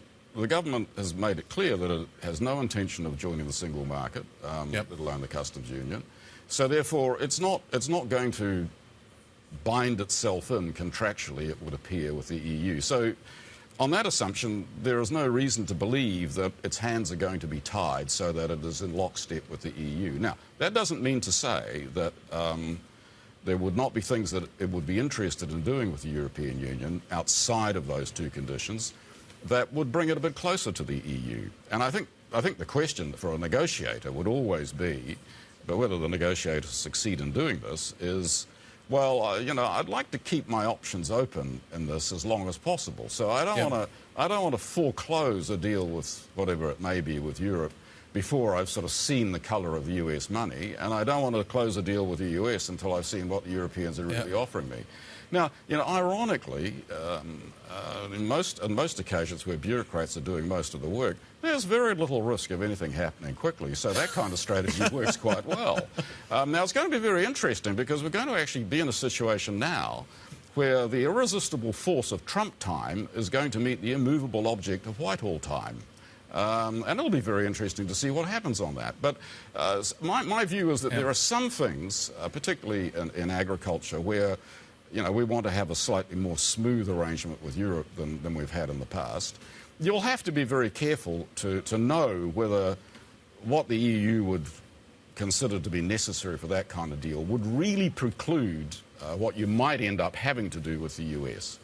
has made it clear that it has no intention of joining the single market, let alone the customs union. So therefore, it's not going to bind itself in contractually, it would appear, with the EU. So on that assumption, there is no reason to believe that its hands are going to be tied so that it is in lockstep with the EU. Now, that doesn't mean to say that there would not be things that it would be interested in doing with the European Union outside of those two conditions that would bring it a bit closer to the EU. And I think the question for a negotiator would always be, but whether the negotiators succeed in doing this is, well, you know, I'd like to keep my options open in this as long as possible. So I don't want to foreclose a deal with whatever it may be with Europe before I've sort of seen the colour of the US money, and I don't want to close a deal with the US until I've seen what the Europeans are really offering me. Now, you know, ironically, in most occasions where bureaucrats are doing most of the work, there's very little risk of anything happening quickly, so that kind of strategy works quite well. Now, it's going to be very interesting because we're going to actually be in a situation now where the irresistible force of Trump time is going to meet the immovable object of Whitehall time. And it'll be very interesting to see what happens on that. But my view is that there are some things, particularly in agriculture, where, you know, we want to have a slightly more smooth arrangement with Europe than we've had in the past. You'll have to be very careful to know whether what the EU would consider to be necessary for that kind of deal would really preclude what you might end up having to do with the US.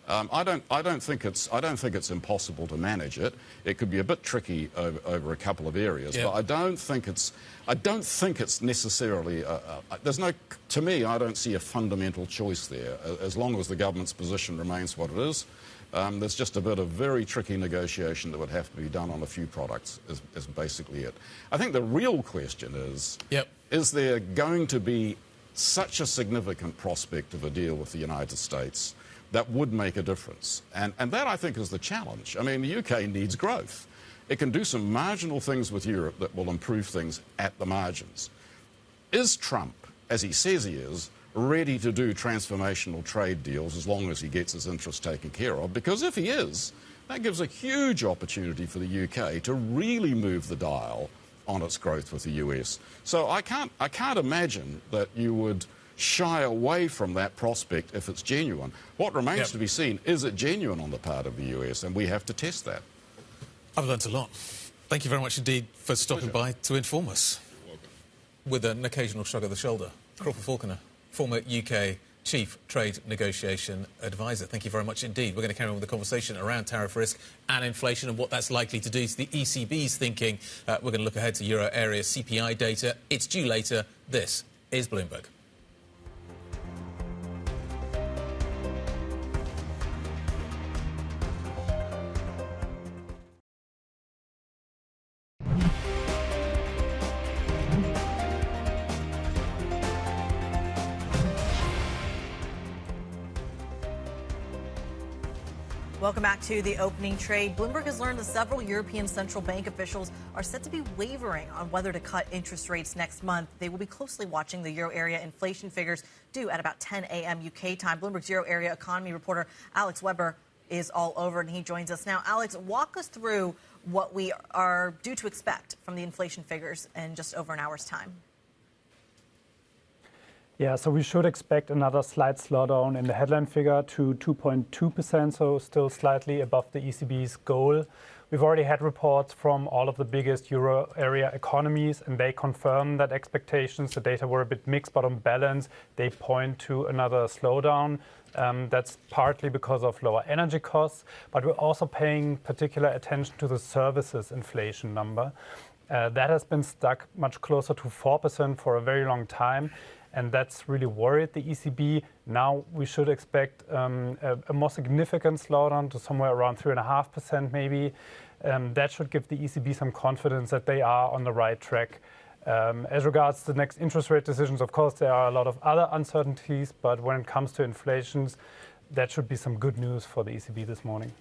I don't think it's impossible to manage it. It could be a bit tricky over a couple of areas, but I don't think it's necessarily. To me, I don't see a fundamental choice there. As long as the government's position remains what it is, there's just a bit of very tricky negotiation that would have to be done on a few products. Is basically it. I think the real question is: is there going to be such a significant prospect of a deal with the United States that would make a difference? And that, I think, is the challenge. I mean, the UK needs growth. It can do some marginal things with Europe that will improve things at the margins. Is Trump, as he says he is, ready to do transformational trade deals as long as he gets his interests taken care of? Because if he is, that gives a huge opportunity for the UK to really move the dial on its growth with the US. So I can't imagine that you would shy away from that prospect if it's genuine. What remains to be seen, is it genuine on the part of the US? And we have to test that. I've learnt a lot. Thank you very much indeed for stopping by to inform us. With an occasional shrug of the shoulder. Crawford Falconer, former UK Chief Trade Negotiation Advisor. Thank you very much indeed. We're going to carry on with the conversation around tariff risk and inflation and what that's likely to do to the ECB's thinking. We're going to look ahead to euro area CPI data. It's due later. This is Bloomberg. Welcome back to the opening trade. Bloomberg has learned that several European central bank officials are set to be wavering on whether to cut interest rates next month. They will be closely watching the euro area inflation figures due at about 10 a.m. UK time. Bloomberg's euro area economy reporter Alex Weber is all over, and he joins us now. Alex, walk us through what we are due to expect from the inflation figures in just over an hour's time. Yeah, so we should expect another slight slowdown in the headline figure to 2.2%, so still slightly above the ECB's goal. We've already had reports from all of the biggest euro area economies, and they confirm that expectations. The data were a bit mixed, but on balance, they point to another slowdown. That's partly because of lower energy costs, but we're also paying particular attention to the services inflation number. That has been stuck much closer to 4% for a very long time. And that's really worried the ECB. Now we should expect a more significant slowdown to somewhere around 3.5% maybe. That should give the ECB some confidence that they are on the right track. As regards the next interest rate decisions, of course, there are a lot of other uncertainties, but when it comes to inflations, that should be some good news for the ECB this morning.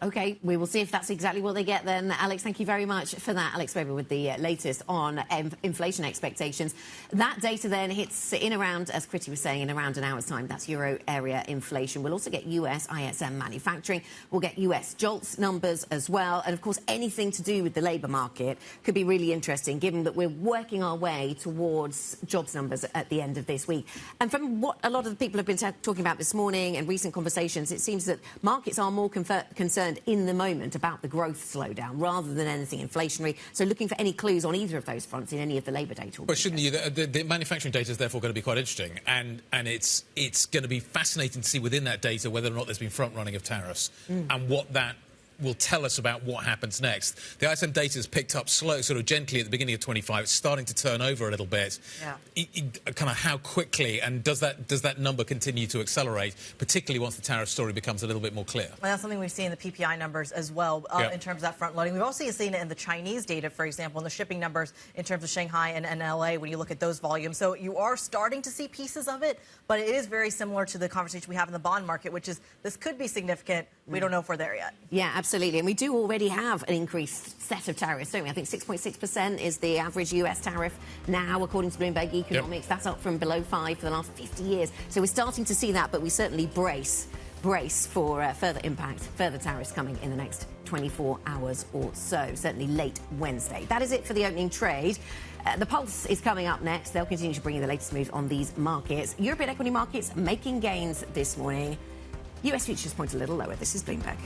OK, we will see if that's exactly what they get then. Alex, thank you very much for that. Alex Weber with the latest on inflation expectations. That data then hits in around, as Kriti was saying, in around an hour's time. That's euro area inflation. We'll also get US ISM manufacturing. We'll get US JOLTS numbers as well. And, of course, anything to do with the labour market could be really interesting, given that we're working our way towards jobs numbers at the end of this week. And from what a lot of the people have been talking about this morning and recent conversations, it seems that markets are more concerned in the moment about the growth slowdown rather than anything inflationary. So looking for any clues on either of those fronts in any of the labour data. But shouldn't you? The manufacturing data is therefore going to be quite interesting, and it's going to be fascinating to see within that data whether or not there's been front running of tariffs and what that will tell us about what happens next. The ISM data has picked up slow, sort of gently at the beginning of 25. It's starting to turn over a little bit. Yeah. Kind of how quickly, and does that number continue to accelerate, particularly once the tariff story becomes a little bit more clear? Well, that's something we've seen in the PPI numbers as well in terms of that front loading. We've also seen it in the Chinese data, for example, in the shipping numbers in terms of Shanghai and LA when you look at those volumes. So you are starting to see pieces of it, but it is very similar to the conversation we have in the bond market, which is this could be significant. We don't know if we're there yet. Yeah, absolutely. And we do already have an increased set of tariffs, don't we? I think 6.6% is the average US tariff now, according to Bloomberg Economics. Yep. That's up from below 5 for the last 50 years. So we're starting to see that, but we certainly brace for further impact, further tariffs coming in the next 24 hours or so, certainly late Wednesday. That is it for the opening trade. The Pulse is coming up next. They'll continue to bring you the latest moves on these markets. European equity markets making gains this morning. US futures point a little lower. This is Bloomberg.